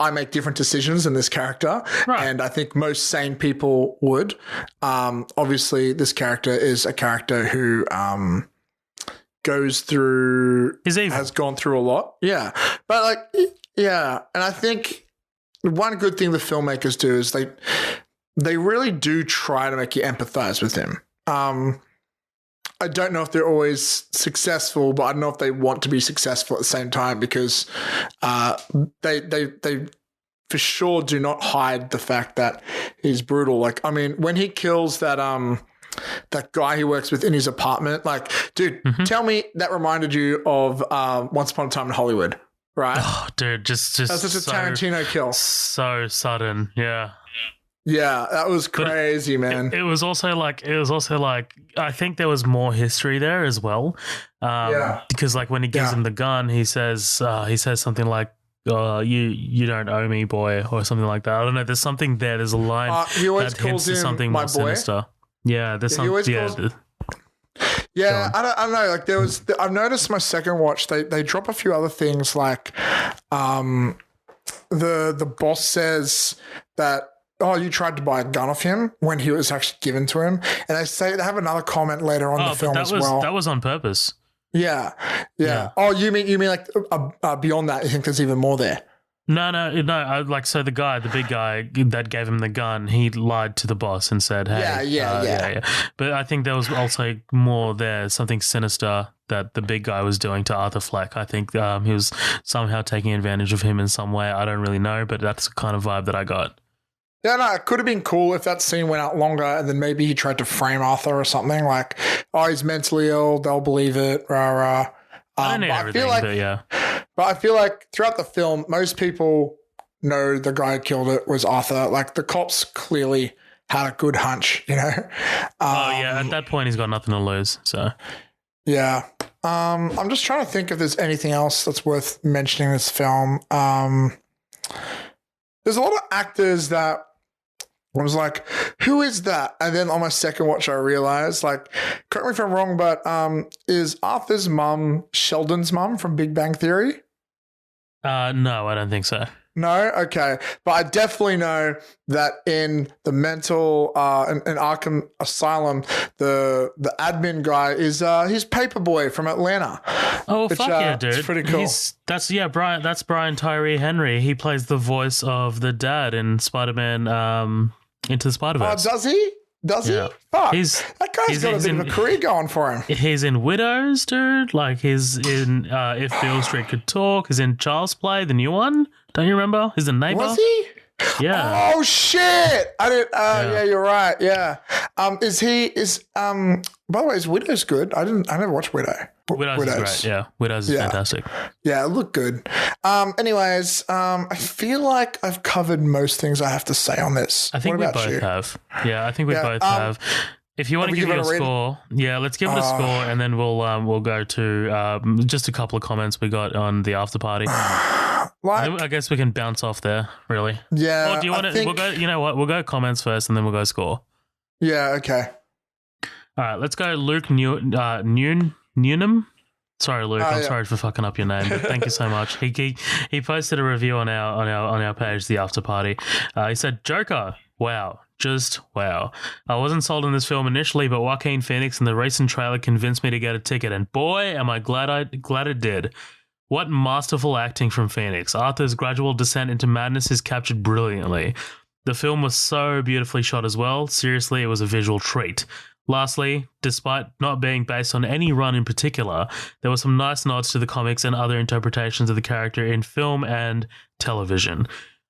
I make different decisions than this character, and I think most sane people would. Obviously, this character is a character who has gone through a lot. Yeah. But like, yeah. And I think one good thing the filmmakers do is they really do try to make you empathize with him. I don't know if they're always successful, but I don't know if they want to be successful at the same time, because they for sure do not hide the fact that he's brutal. Like, I mean, when he kills that guy he works with in his apartment, like, dude, tell me that reminded you of Once Upon a Time in Hollywood, right?
Oh, dude, just
that's such a Tarantino kill.
So sudden, yeah.
Yeah, that was crazy, man.
It was also like I think there was more history there as well. Because like when he gives him the gun, he says something like, you don't owe me, boy, or something like that. I don't know. There's something there. There's a line
he always
that hints to something more sinister. Yeah, there's something.
Yeah, I don't know. Like, I've noticed my second watch, they drop a few other things. Like, the boss says that, oh, you tried to buy a gun off him when he was actually given to him, and they have another comment later on in the film as well.
That was on purpose.
Yeah. Oh, you mean like beyond that? You think there's even more there?
No. So the big guy that gave him the gun, he lied to the boss and said, "Hey, yeah." But I think there was also more there, something sinister that the big guy was doing to Arthur Fleck. I think he was somehow taking advantage of him in some way. I don't really know, but that's the kind of vibe that I got.
Yeah, no, it could have been cool if that scene went out longer and then maybe he tried to frame Arthur or something, like, oh, he's mentally ill, they'll believe it, rah.
I don't know everything, but yeah.
But I feel like throughout the film, most people know the guy who killed it was Arthur. Like, the cops clearly had a good hunch, you know?
At that point, he's got nothing to lose, so.
Yeah. I'm just trying to think if there's anything else that's worth mentioning in this film. There's a lot of actors that I was like, who is that? And then on my second watch, I realized, like, correct me if I'm wrong, but is Arthur's mum Sheldon's mum from Big Bang Theory?
No, I don't think so.
No? Okay. But I definitely know that in the mental, in Arkham Asylum, the admin guy is he's Paperboy from Atlanta.
Oh, fuck yeah, dude.
It's pretty cool.
That's Brian Tyree Henry. He plays the voice of the dad in Spider-Man Into the Spider-Verse.
Oh, does he? Does he? Fuck. That guy's got a bit of a career going for him.
He's in Widows, dude. Like, he's in If Beale Street Could Talk. He's in Child's Play, the new one. Don't you remember? He's a neighbor.
Was he?
Yeah.
Oh shit! I didn't. Yeah, you're right. Yeah. By the way, is Widows good? I never watched Widow.
Widows is great. Yeah, Widows is fantastic.
Yeah, it looked good. Anyways, I feel like I've covered most things I have to say on this.
I think we both have. Yeah, I think we both have. If you want to give it a score, let's give it a score, and then we'll go to just a couple of comments we got on the after party. I guess we can bounce off there, really.
Yeah.
Or do you want to? We'll go. You know what? We'll go comments first, and then we'll go score.
Yeah. Okay.
All right. Let's go. Luke Newnham. Sorry, Luke. I'm sorry for fucking up your name, but thank you so much. He posted a review on our page, the after party. He said, "Joker, wow, just wow. I wasn't sold on this film initially, but Joaquin Phoenix in the recent trailer convinced me to get a ticket, and boy, am I glad it did. What masterful acting from Phoenix. Arthur's gradual descent into madness is captured brilliantly. The film was so beautifully shot as well. Seriously, it was a visual treat." Lastly, despite not being based on any run in particular, there were some nice nods to the comics and other interpretations of the character in film and television.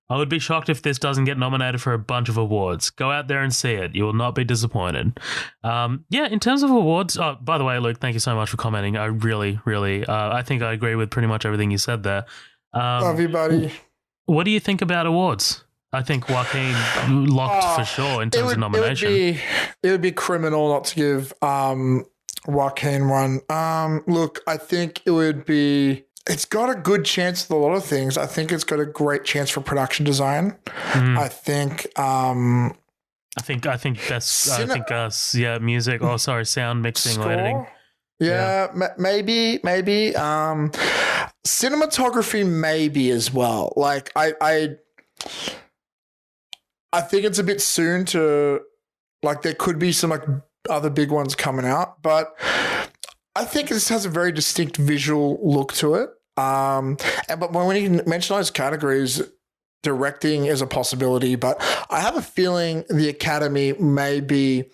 I would be shocked if this doesn't get nominated for a bunch of awards. Go out there and see it. You will not be disappointed. In terms of awards, by the way, Luke, thank you so much for commenting. I really, really, I think I agree with pretty much everything you said there.
Love you, buddy.
What do you think about awards? I think Joaquin locked for sure in terms of nomination.
It would be criminal not to give Joaquin one. Look, I think it would be. It's got a good chance with a lot of things. I think it's got a great chance for production design. I think. I
think best. Music. Oh, sorry, sound mixing or editing.
Maybe. Cinematography, maybe as well. Like I think it's a bit soon to, like, there could be some like other big ones coming out, but I think this has a very distinct visual look to it. But when you mention those categories, directing is a possibility, but I have a feeling the Academy may be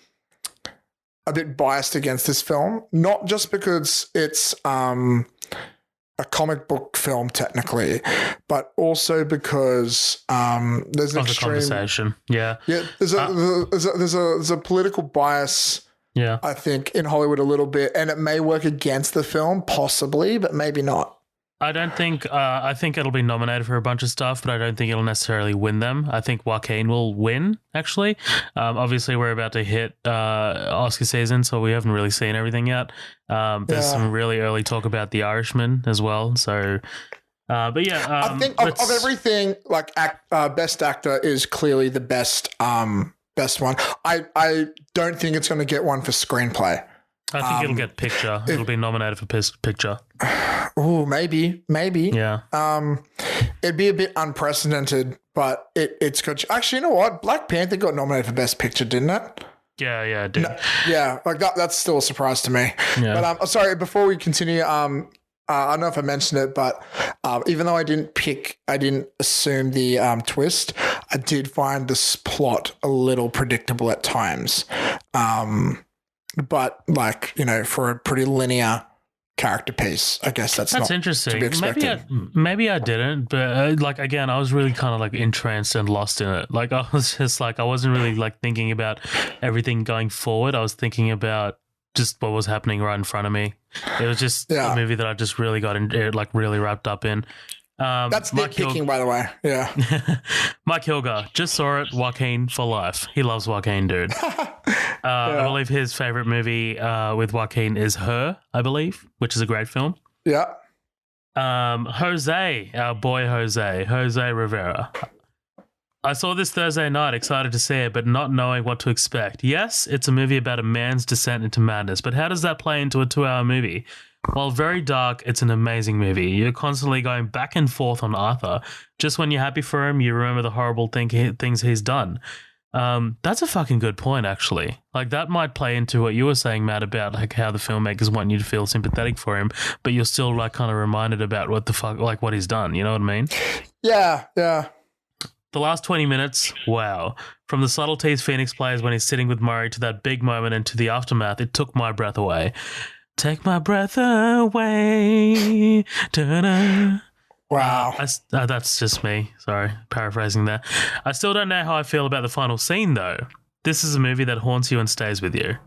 a bit biased against this film, not just because it's a comic book film technically, but also because there's an extreme
conversation.
There's a political bias. I think in Hollywood a little bit, and it may work against the film possibly, but maybe not.
I don't think. I think it'll be nominated for a bunch of stuff, but I don't think it'll necessarily win them. I think Joaquin will win. Actually, obviously we're about to hit Oscar season, so we haven't really seen everything yet. There's some really early talk about The Irishman as well. So, I think of
everything, like best actor is clearly the best one. I don't think it's going to get one for screenplay.
I think it'll get picture. It'll be nominated for picture.
Oh, maybe.
Yeah.
It'd be a bit unprecedented, but it's good. Actually, you know what? Black Panther got nominated for Best Picture, didn't it?
Yeah, it did.
Like that's still a surprise to me.
Yeah.
But sorry, before we continue, I don't know if I mentioned it, but even though I didn't assume the twist, I did find this plot a little predictable at times. But like, for a pretty linear character piece, I guess that's not
interesting.
To be expected.
Maybe I didn't, but again, I was really kind of like entranced and lost in it. Like I was just like, I wasn't really like thinking about everything going forward. I was thinking about just what was happening right in front of me. It was just a movie that I just really got really wrapped up in.
That's nitpicking, by the way. Yeah.
Mike Hilger just saw it. Joaquin for life. He loves Joaquin, dude. I believe his favorite movie with Joaquin is Her, I believe, which is a great film.
Yeah.
Jose, our boy Jose Rivera. I saw this Thursday night, excited to see it, but not knowing what to expect. Yes, it's a movie about a man's descent into madness, but how does that play into a 2-hour movie? While very dark, it's an amazing movie. You're constantly going back and forth on Arthur. Just when you're happy for him, you remember the horrible things he's done. That's a fucking good point, actually. Like, that might play into what you were saying, Matt, about like how the filmmakers want you to feel sympathetic for him, but you're still like kind of reminded about what the fuck, like what he's done. You know what I mean?
Yeah.
The last 20 minutes, wow. From the subtleties Phoenix plays when he's sitting with Murray to that big moment and to the aftermath, it took my breath away. Take my breath away. Da-da.
Wow.
That's just me. Sorry, paraphrasing there. I still don't know how I feel about the final scene, though. This is a movie that haunts you and stays with you.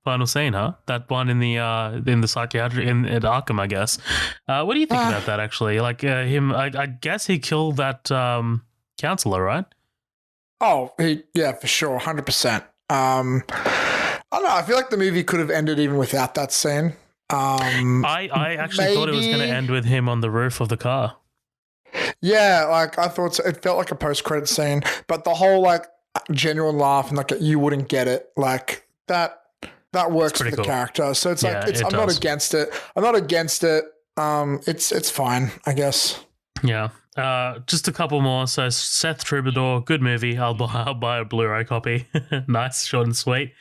Final scene, huh? That one in the psychiatry at Arkham, I guess. What do you think about that? Actually, like him, I guess he killed that counselor, right?
Oh, yeah, for sure, 100%. I don't know. I feel like the movie could have ended even without that scene.
I actually thought it was going to end with him on the roof of the car.
Yeah, like I thought it felt like a post-credit scene, but the whole like genuine laugh and like you wouldn't get it, like that works for the character. So it's like I'm not against it. I'm not against it. It's fine, I guess.
Yeah. Just a couple more. So Seth Troubadour, good movie. I'll buy a Blu-ray copy. Nice, short and sweet.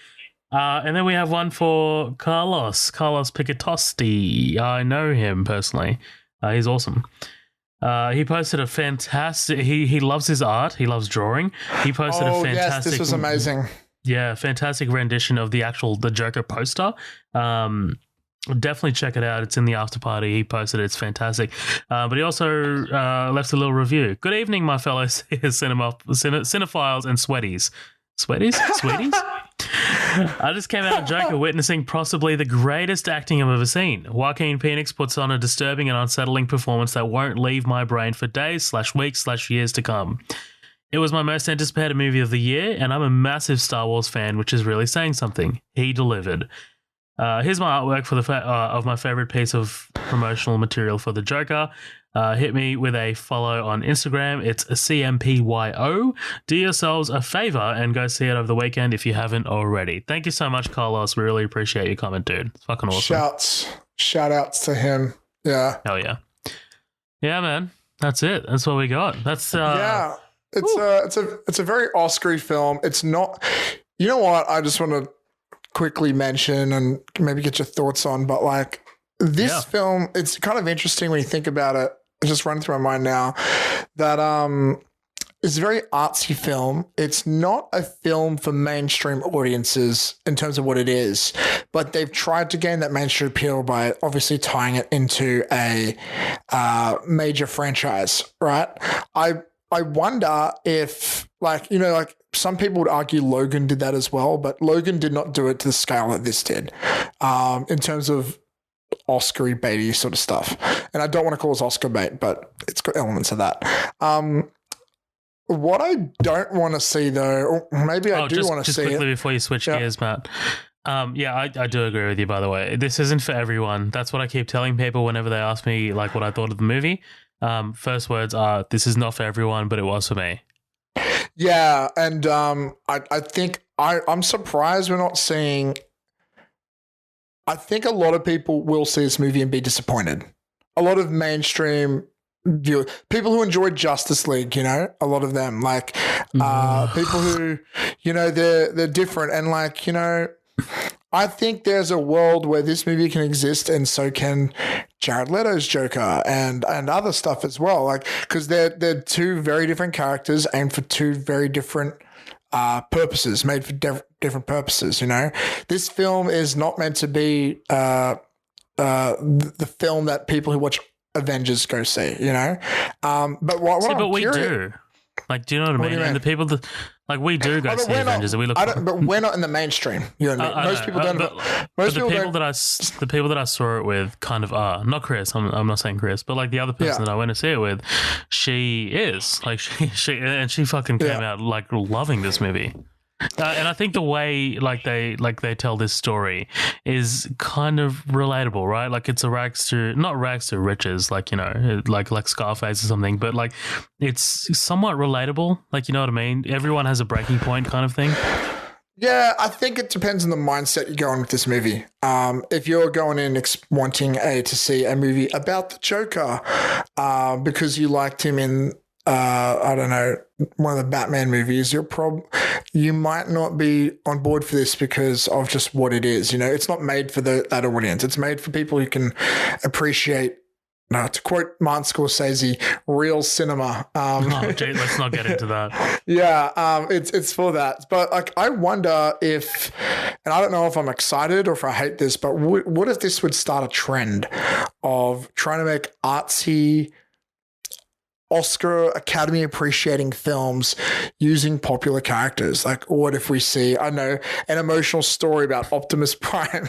And then we have one for Carlos Picatosti. I know him personally. He's awesome. He posted a fantastic. He loves his art. He loves drawing. He posted a fantastic.
Yes, this was amazing.
Yeah, fantastic rendition of the Joker poster. Definitely check it out. It's in the after party. He posted it. It's fantastic. But he also left a little review. Good evening, my fellow cinephiles and sweaties. Sweaties? I just came out of Joker witnessing possibly the greatest acting I've ever seen. Joaquin Phoenix puts on a disturbing and unsettling performance that won't leave my brain for days / weeks / years to come. It was my most anticipated movie of the year, and I'm a massive Star Wars fan, which is really saying something. He delivered. Here's my artwork for of my favorite piece of promotional material for the Joker. Hit me with a follow on Instagram. It's CMPYO. Do yourselves a favor and go see it over the weekend if you haven't already. Thank you so much, Carlos. We really appreciate your comment, dude. It's fucking awesome.
Shout outs to him. Yeah.
Hell yeah. Yeah, man. That's it. That's what we got. That's
yeah. It's a very Oscar-y film. It's not. You know what? I just want to quickly mention and maybe get your thoughts on, but like this film, it's kind of interesting when you think about it. It's just running through my mind now that it's a very artsy film. It's not a film for mainstream audiences in terms of what it is, but they've tried to gain that mainstream appeal by obviously tying it into a major franchise, right? I wonder if, like, you know, like some people would argue Logan did that as well, but Logan did not do it to the scale that this did in terms of Oscar-y baity sort of stuff. And I don't want to call it Oscar bait, but it's got elements of that. What I don't want to see, though, or maybe I do want to see it.
Just quickly before you switch gears, Matt. I do agree with you, by the way. This isn't for everyone. That's what I keep telling people whenever they ask me like what I thought of the movie. First words are, this is not for everyone, but it was for me.
Yeah, and I think I'm surprised we're not seeing. I think a lot of people will see this movie and be disappointed. A lot of mainstream viewers, people who enjoyed Justice League, you know, a lot of them, like people who, you know, they're different, and like, you know, I think there's a world where this movie can exist, and so can Jared Leto's Joker and other stuff as well. Like, because they're two very different characters aimed for two very different purposes, made for different purposes. You know, this film is not meant to be the film that people who watch Avengers go see. You know, but
we do. Like, do you know what I mean? And the people that, like, we do go see Avengers, and we look.
But we're not in the mainstream. You know what I mean? Most people don't.
The people that I saw it with kind of are not Chris. I'm not saying Chris, but like the other person that I went to see it with, she is like she fucking came out like loving this movie. And I think the way they tell this story is kind of relatable, right? Like it's not rags to riches, like, you know, like Scarface or something, but like it's somewhat relatable. Like, you know what I mean? Everyone has a breaking point kind of thing.
Yeah, I think it depends on the mindset you're going with this movie. If you're going in wanting to see a movie about the Joker because you liked him in I don't know, one of the Batman movies, you might not be on board for this because of just what it is. You know, it's not made for that audience. It's made for people who can appreciate no, to quote Martin Scorsese, real cinema.
Oh, gee, let's not get into that.
Yeah, it's for that. But like, I wonder if, and I don't know if I'm excited or if I hate this, but what if this would start a trend of trying to make artsy, Oscar Academy appreciating films using popular characters? Like, what if we see, I don't know, an emotional story about Optimus Prime?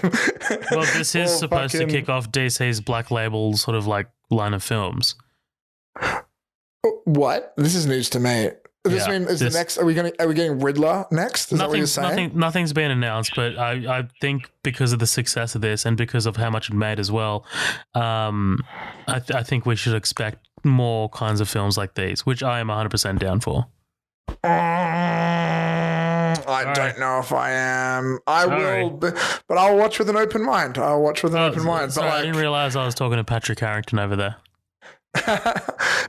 Well, this is supposed to kick off DC's Black Label sort of like line of films.
What? This is news to me. Does this mean the next? Are we getting Riddler next? Is that what you're saying?
Nothing's been announced, but I think because of the success of this and because of how much it made as well, I think we should expect more kinds of films like these, which I am 100% down for.
I don't know if I am. I will, but I'll watch with an open mind. But
sorry, I didn't realize I was talking to Patrick Harrington over there.
No,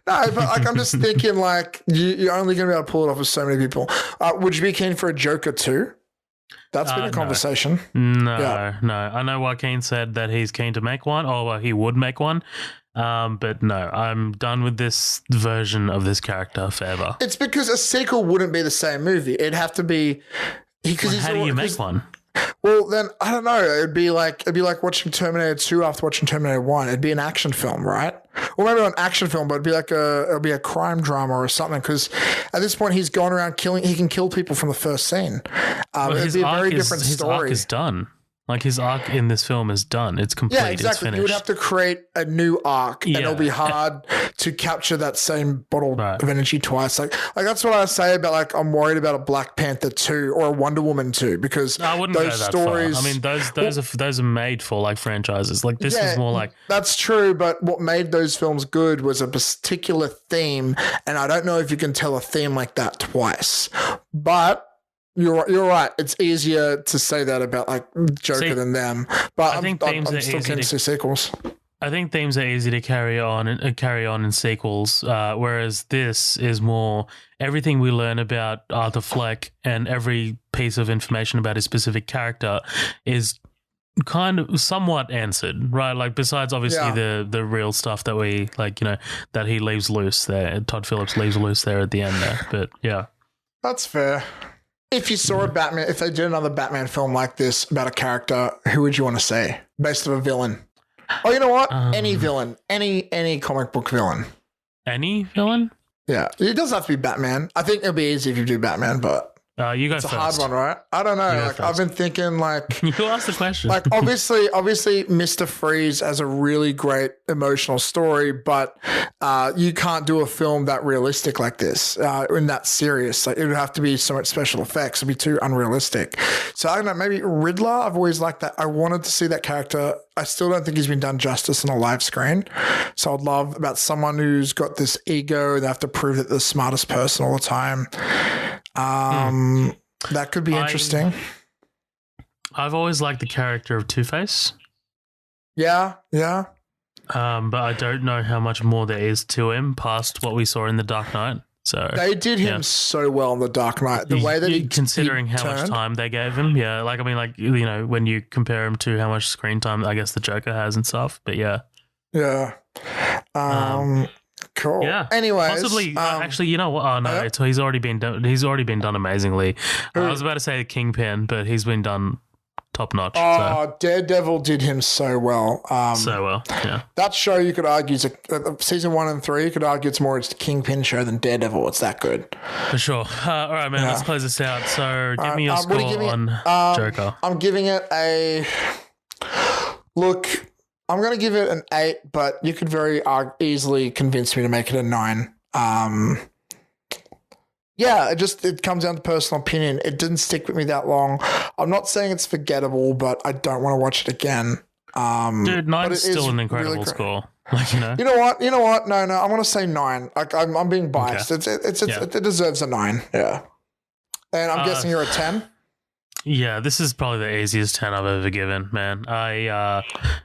but like, I'm just thinking, like, you're only going to be able to pull it off with so many people. Would you be keen for a Joker too? That's been a conversation.
No. I know Joaquin said that he's keen to make one, or well, he would make one. But no, I'm done with this version of this character forever.
It's because a sequel wouldn't be the same movie. It'd have to be.
How do you make one?
Well, then I don't know. It'd be like watching Terminator 2 after watching Terminator 1. It'd be an action film, right? Or maybe not an action film, but it'd be like it'll be a crime drama or something. Because at this point, he's gone around killing. He can kill people from the first scene. It'd be a very different story.
His arc is done. Like, his arc in this film is done. It's complete.
Yeah, exactly.
It's finished.
You would have to create a new arc, and it'll be hard to capture that same bottle of energy twice. Like that's what I say about, like, I'm worried about a Black Panther 2 or a Wonder Woman 2, because
I wouldn't
those
go that
stories.
Far. I mean, those are made for, like, franchises. Like, this is more like.
That's true, but what made those films good was a particular theme, and I don't know if you can tell a theme like that twice. But you're right. It's easier to say that about, like, Joker than them. But I'm still keen to see sequels.
I think themes are easy to carry on in sequels, whereas this is more everything we learn about Arthur Fleck and every piece of information about his specific character is kind of somewhat answered, right? Like, besides obviously the real stuff that we, like, that he leaves loose there. Todd Phillips leaves loose there at the end there. But yeah.
That's fair. If you saw if they did another Batman film like this about a character, who would you want to see based on a villain? Oh, you know what? Any villain, any comic book villain.
Any villain?
Yeah, it doesn't have to be Batman. I think it'll be easy if you do Batman, but
you go
it's
first.
a hard one, right? I don't know. Like, I've been thinking, like,
you asked the question.
Like, obviously, Mr. Freeze has a really great emotional story, but you can't do a film that realistic like this, and that serious. Like, it would have to be so much special effects. It'd be too unrealistic. So I don't know. Maybe Riddler. I've always liked that. I wanted to see that character. I still don't think he's been done justice on a live screen. So I'd love about someone who's got this ego and they have to prove that they're the smartest person all the time. That could be interesting.
I've always liked the character of Two-Face.
Yeah.
But I don't know how much more there is to him past what we saw in The Dark Knight. So
they did him so well in The Dark Knight. The way that
considering how much time they gave him, like, I mean, like, when you compare him to how much screen time I guess the Joker has and stuff. But yeah.
Cool.
Yeah.
Anyways,
possibly. Actually, you know what? Oh no, he's already been done. He's already been done amazingly. I was about to say Kingpin, but he's been done top notch.
Oh, Daredevil did him so well.
Yeah.
That show, you could argue, season 1 and 3. You could argue it's more a Kingpin show than Daredevil. It's that good.
For sure. All right, man. Let's close this out. So, give me your score on Joker.
I'm giving it a look. I'm going to give it an 8, but you could very easily convince me to make it a 9. It comes down to personal opinion. It didn't stick with me that long. I'm not saying it's forgettable, but I don't want to watch it again.
Dude, 9 is still an incredible score. Like,
You know what? No. I want to say 9. Like, I'm being biased. Okay. It deserves a 9. Yeah. And I'm guessing you're a 10.
Yeah, this is probably the easiest 10 I've ever given, man. I,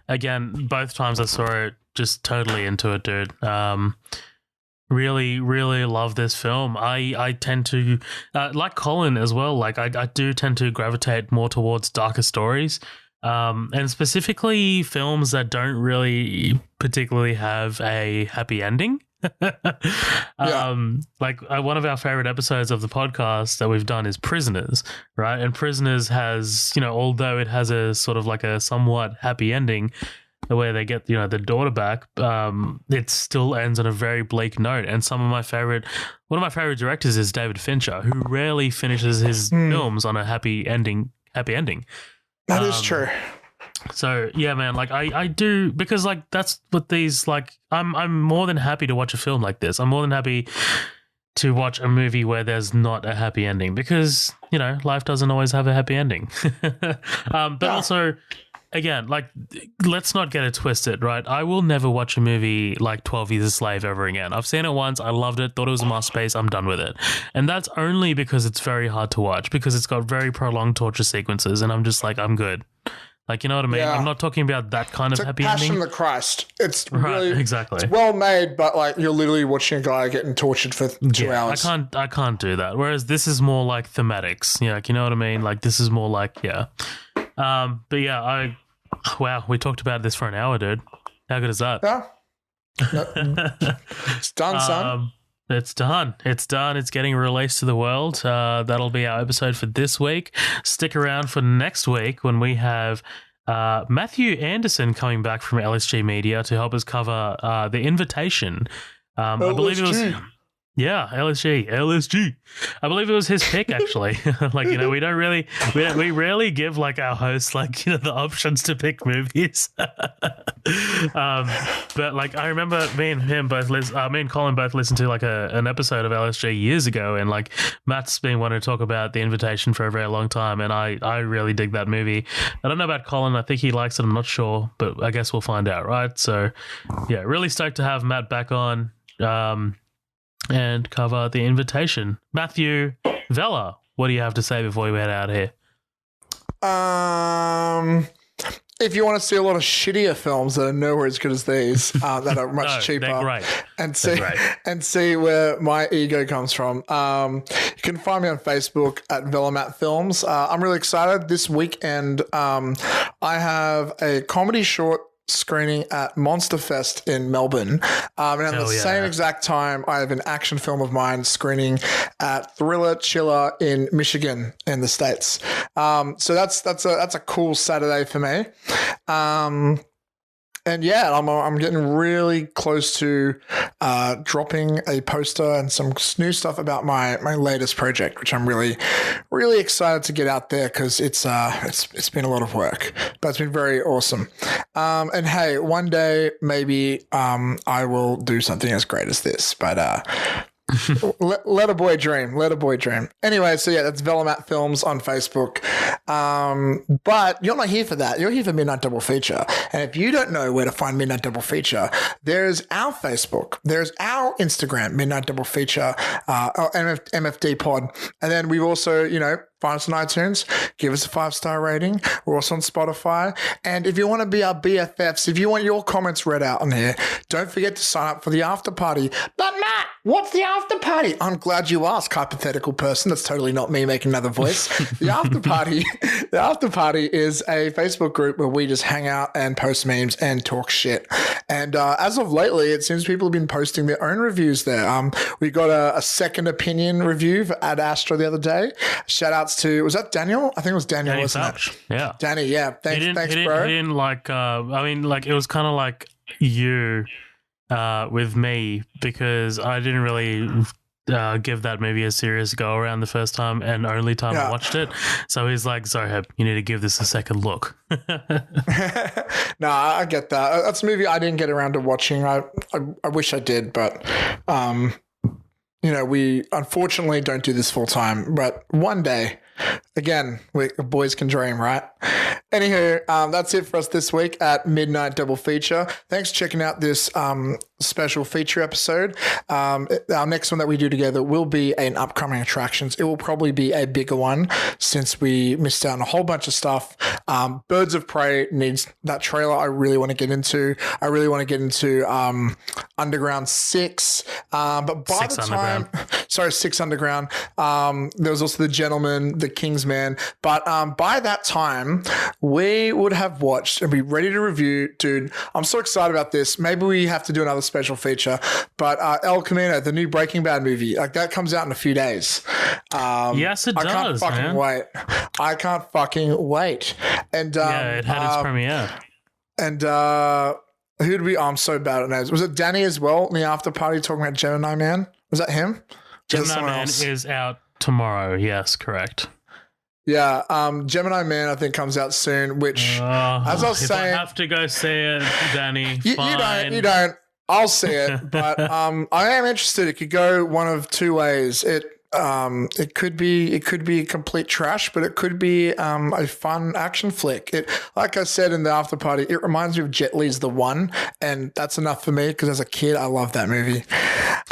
again, both times I saw it, just totally into it, dude. Really, really love this film. I tend to, like Colin as well, like I do tend to gravitate more towards darker stories. and specifically films that don't really particularly have a happy ending. One of our favorite episodes of the podcast that we've done is Prisoners, right? And Prisoners has, although it has a sort of like a somewhat happy ending where they get, the daughter back, it still ends on a very bleak note. And one of my favorite directors is David Fincher, who rarely finishes his films on a happy ending.
That is true.
So yeah, man, like I do, because like that's what these, like I'm more than happy to watch a film like this. I'm more than happy to watch a movie where there's not a happy ending, because life doesn't always have a happy ending. But also, again, like, let's not get it twisted, right? I will never watch a movie like 12 Years a Slave ever again. I've seen it once, I loved it, thought it was a masterpiece, I'm done with it. And that's only because it's very hard to watch, because it's got very prolonged torture sequences, and I'm just like, I'm good. Like, you know what I mean?
Yeah.
I'm not talking about that kind of
It's like
happy
Passion
ending.
of the Christ. It's
Right,
really
exactly.
It's well made, but like you're literally watching a guy getting tortured for 2 hours.
I can't do that. Whereas this is more like thematics. Like, you know what I mean? Like, this is more like, yeah. But yeah, wow, we talked about this for an hour, dude. How good is that?
Yeah. It's done, son.
It's done. It's done. It's getting released to the world. That'll be our episode for this week. Stick around for next week when we have Matthew Anderson coming back from LSG Media to help us cover The Invitation. I believe it was... Yeah, LSG. I believe it was his pick, actually. Like, we don't really, we rarely give like our hosts like, the options to pick movies. But like, I remember me and Colin both listened to like an episode of LSG years ago, and like Matt's been wanting to talk about The Invitation for a very long time, and I really dig that movie. I don't know about Colin. I think he likes it. I'm not sure, but I guess we'll find out, right? So yeah, really stoked to have Matt back on. And cover The Invitation. Matthew Vella, what do you have to say before we head out here?
If you want to see a lot of shittier films that are nowhere as good as these, that are much cheaper,
they're great.
and see where my ego comes from, you can find me on Facebook at Velomat Films. I'm really excited this weekend. I have a comedy short screening at Monster Fest in Melbourne, and at the same exact time I have an action film of mine screening at Thriller Chiller in Michigan in the States. So that's a cool Saturday for me. And yeah, I'm getting really close to dropping a poster and some new stuff about my latest project, which I'm really, really excited to get out there, because it's been a lot of work, but it's been very awesome. And hey, one day maybe I will do something as great as this, but let a boy dream. Anyway, so yeah, that's Velomat Films on Facebook. But you're not here for that. You're here for Midnight Double Feature. And if you don't know where to find Midnight Double Feature, there's our Facebook, there's our Instagram, Midnight Double Feature, MFD Pod. And then we've also, find us on iTunes, give us a 5-star rating. We're also on Spotify. And if you want to be our BFFs, if you want your comments read out on here, don't forget to sign up for the after party. But Matt, what's the after party? I'm glad you asked, hypothetical person. That's totally not me making another voice. The after party is a Facebook group where we just hang out and post memes and talk shit. And as of lately, it seems people have been posting their own reviews there. We got a second opinion review for Ad Astra the other day. Shout outs to, was that Daniel? I think it was Daniel, wasn't it?
Yeah.
Danny, yeah. Thanks, bro.
He didn't like, it was kind of like you with me, because I didn't really give that movie a serious go around the first time and only time I watched it. So he's like, Zoheb, you need to give this a second look.
No, I get that. That's a movie I didn't get around to watching. I wish I did, but we unfortunately don't do this full time, but one day, again, boys can dream, right? Anywho, that's it for us this week at Midnight Double Feature. Thanks for checking out this special feature episode. Our next one that we do together will be an upcoming attractions. It will probably be a bigger one since we missed out on a whole bunch of stuff. Birds of Prey needs that trailer. I really want to get into. I really want to get into Underground 6. But by
Six
the time, Six Underground. There was also The Gentleman, The Kingsman. But by that time, we would have watched and be ready to review. Dude, I'm so excited about this. Maybe we have to do another special feature. But El Camino, the new Breaking Bad movie, like that comes out in a few days.
Yes, it does.
I can't fucking wait. I can't fucking wait. And
yeah, it had its premiere.
And who did we? Oh, I'm so bad at names. Was it Danny as well in the after party talking about Gemini Man? Was that him?
Gemini Man is out tomorrow. Yes, correct.
Yeah, Gemini Man I think comes out soon. Which, as I was saying,
I have to go see it, Danny.
You don't. I'll see it, but I am interested. It could go one of two ways. It could be complete trash, but it could be a fun action flick. Like I said in the after party, it reminds me of Jet Li's The One, and that's enough for me because as a kid, I loved that movie.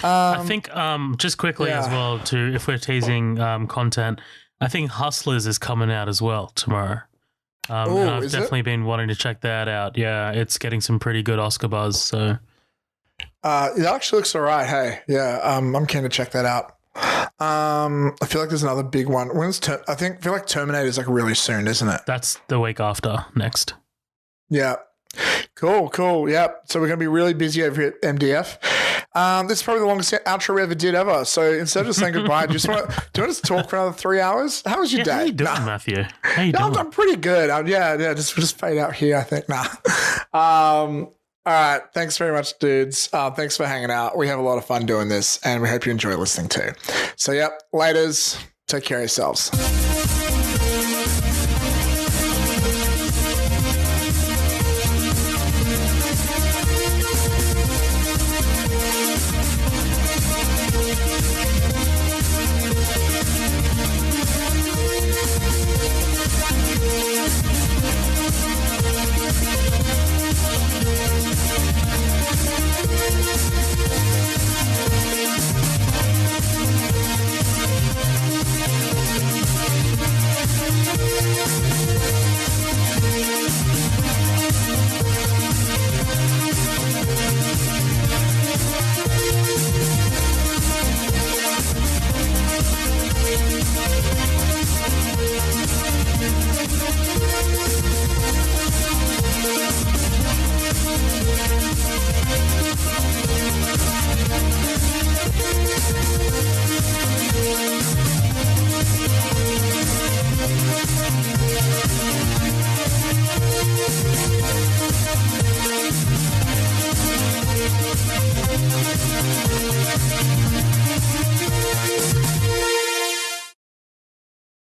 I think just quickly as well, too, if we're teasing content, I think Hustlers is coming out as well tomorrow. And I've definitely been wanting to check that out. Yeah, it's getting some pretty good Oscar buzz. So
it actually looks all right. Hey, yeah, I'm keen to check that out. I feel like there's another big one. I feel like Terminator is like really soon, isn't it?
That's the week after next.
Yeah. Cool. Yep. So we're going to be really busy over here at MDF. This is probably the longest outro we ever did ever. So instead of just saying goodbye, do you want us to talk for another 3 hours? How was your day?
How you doing, Matthew? How you doing?
I'm pretty good. Just fade out here, I think. All right. Thanks very much, dudes. Thanks for hanging out. We have a lot of fun doing this, and we hope you enjoy listening too. So, yep. Laters. Take care of yourselves.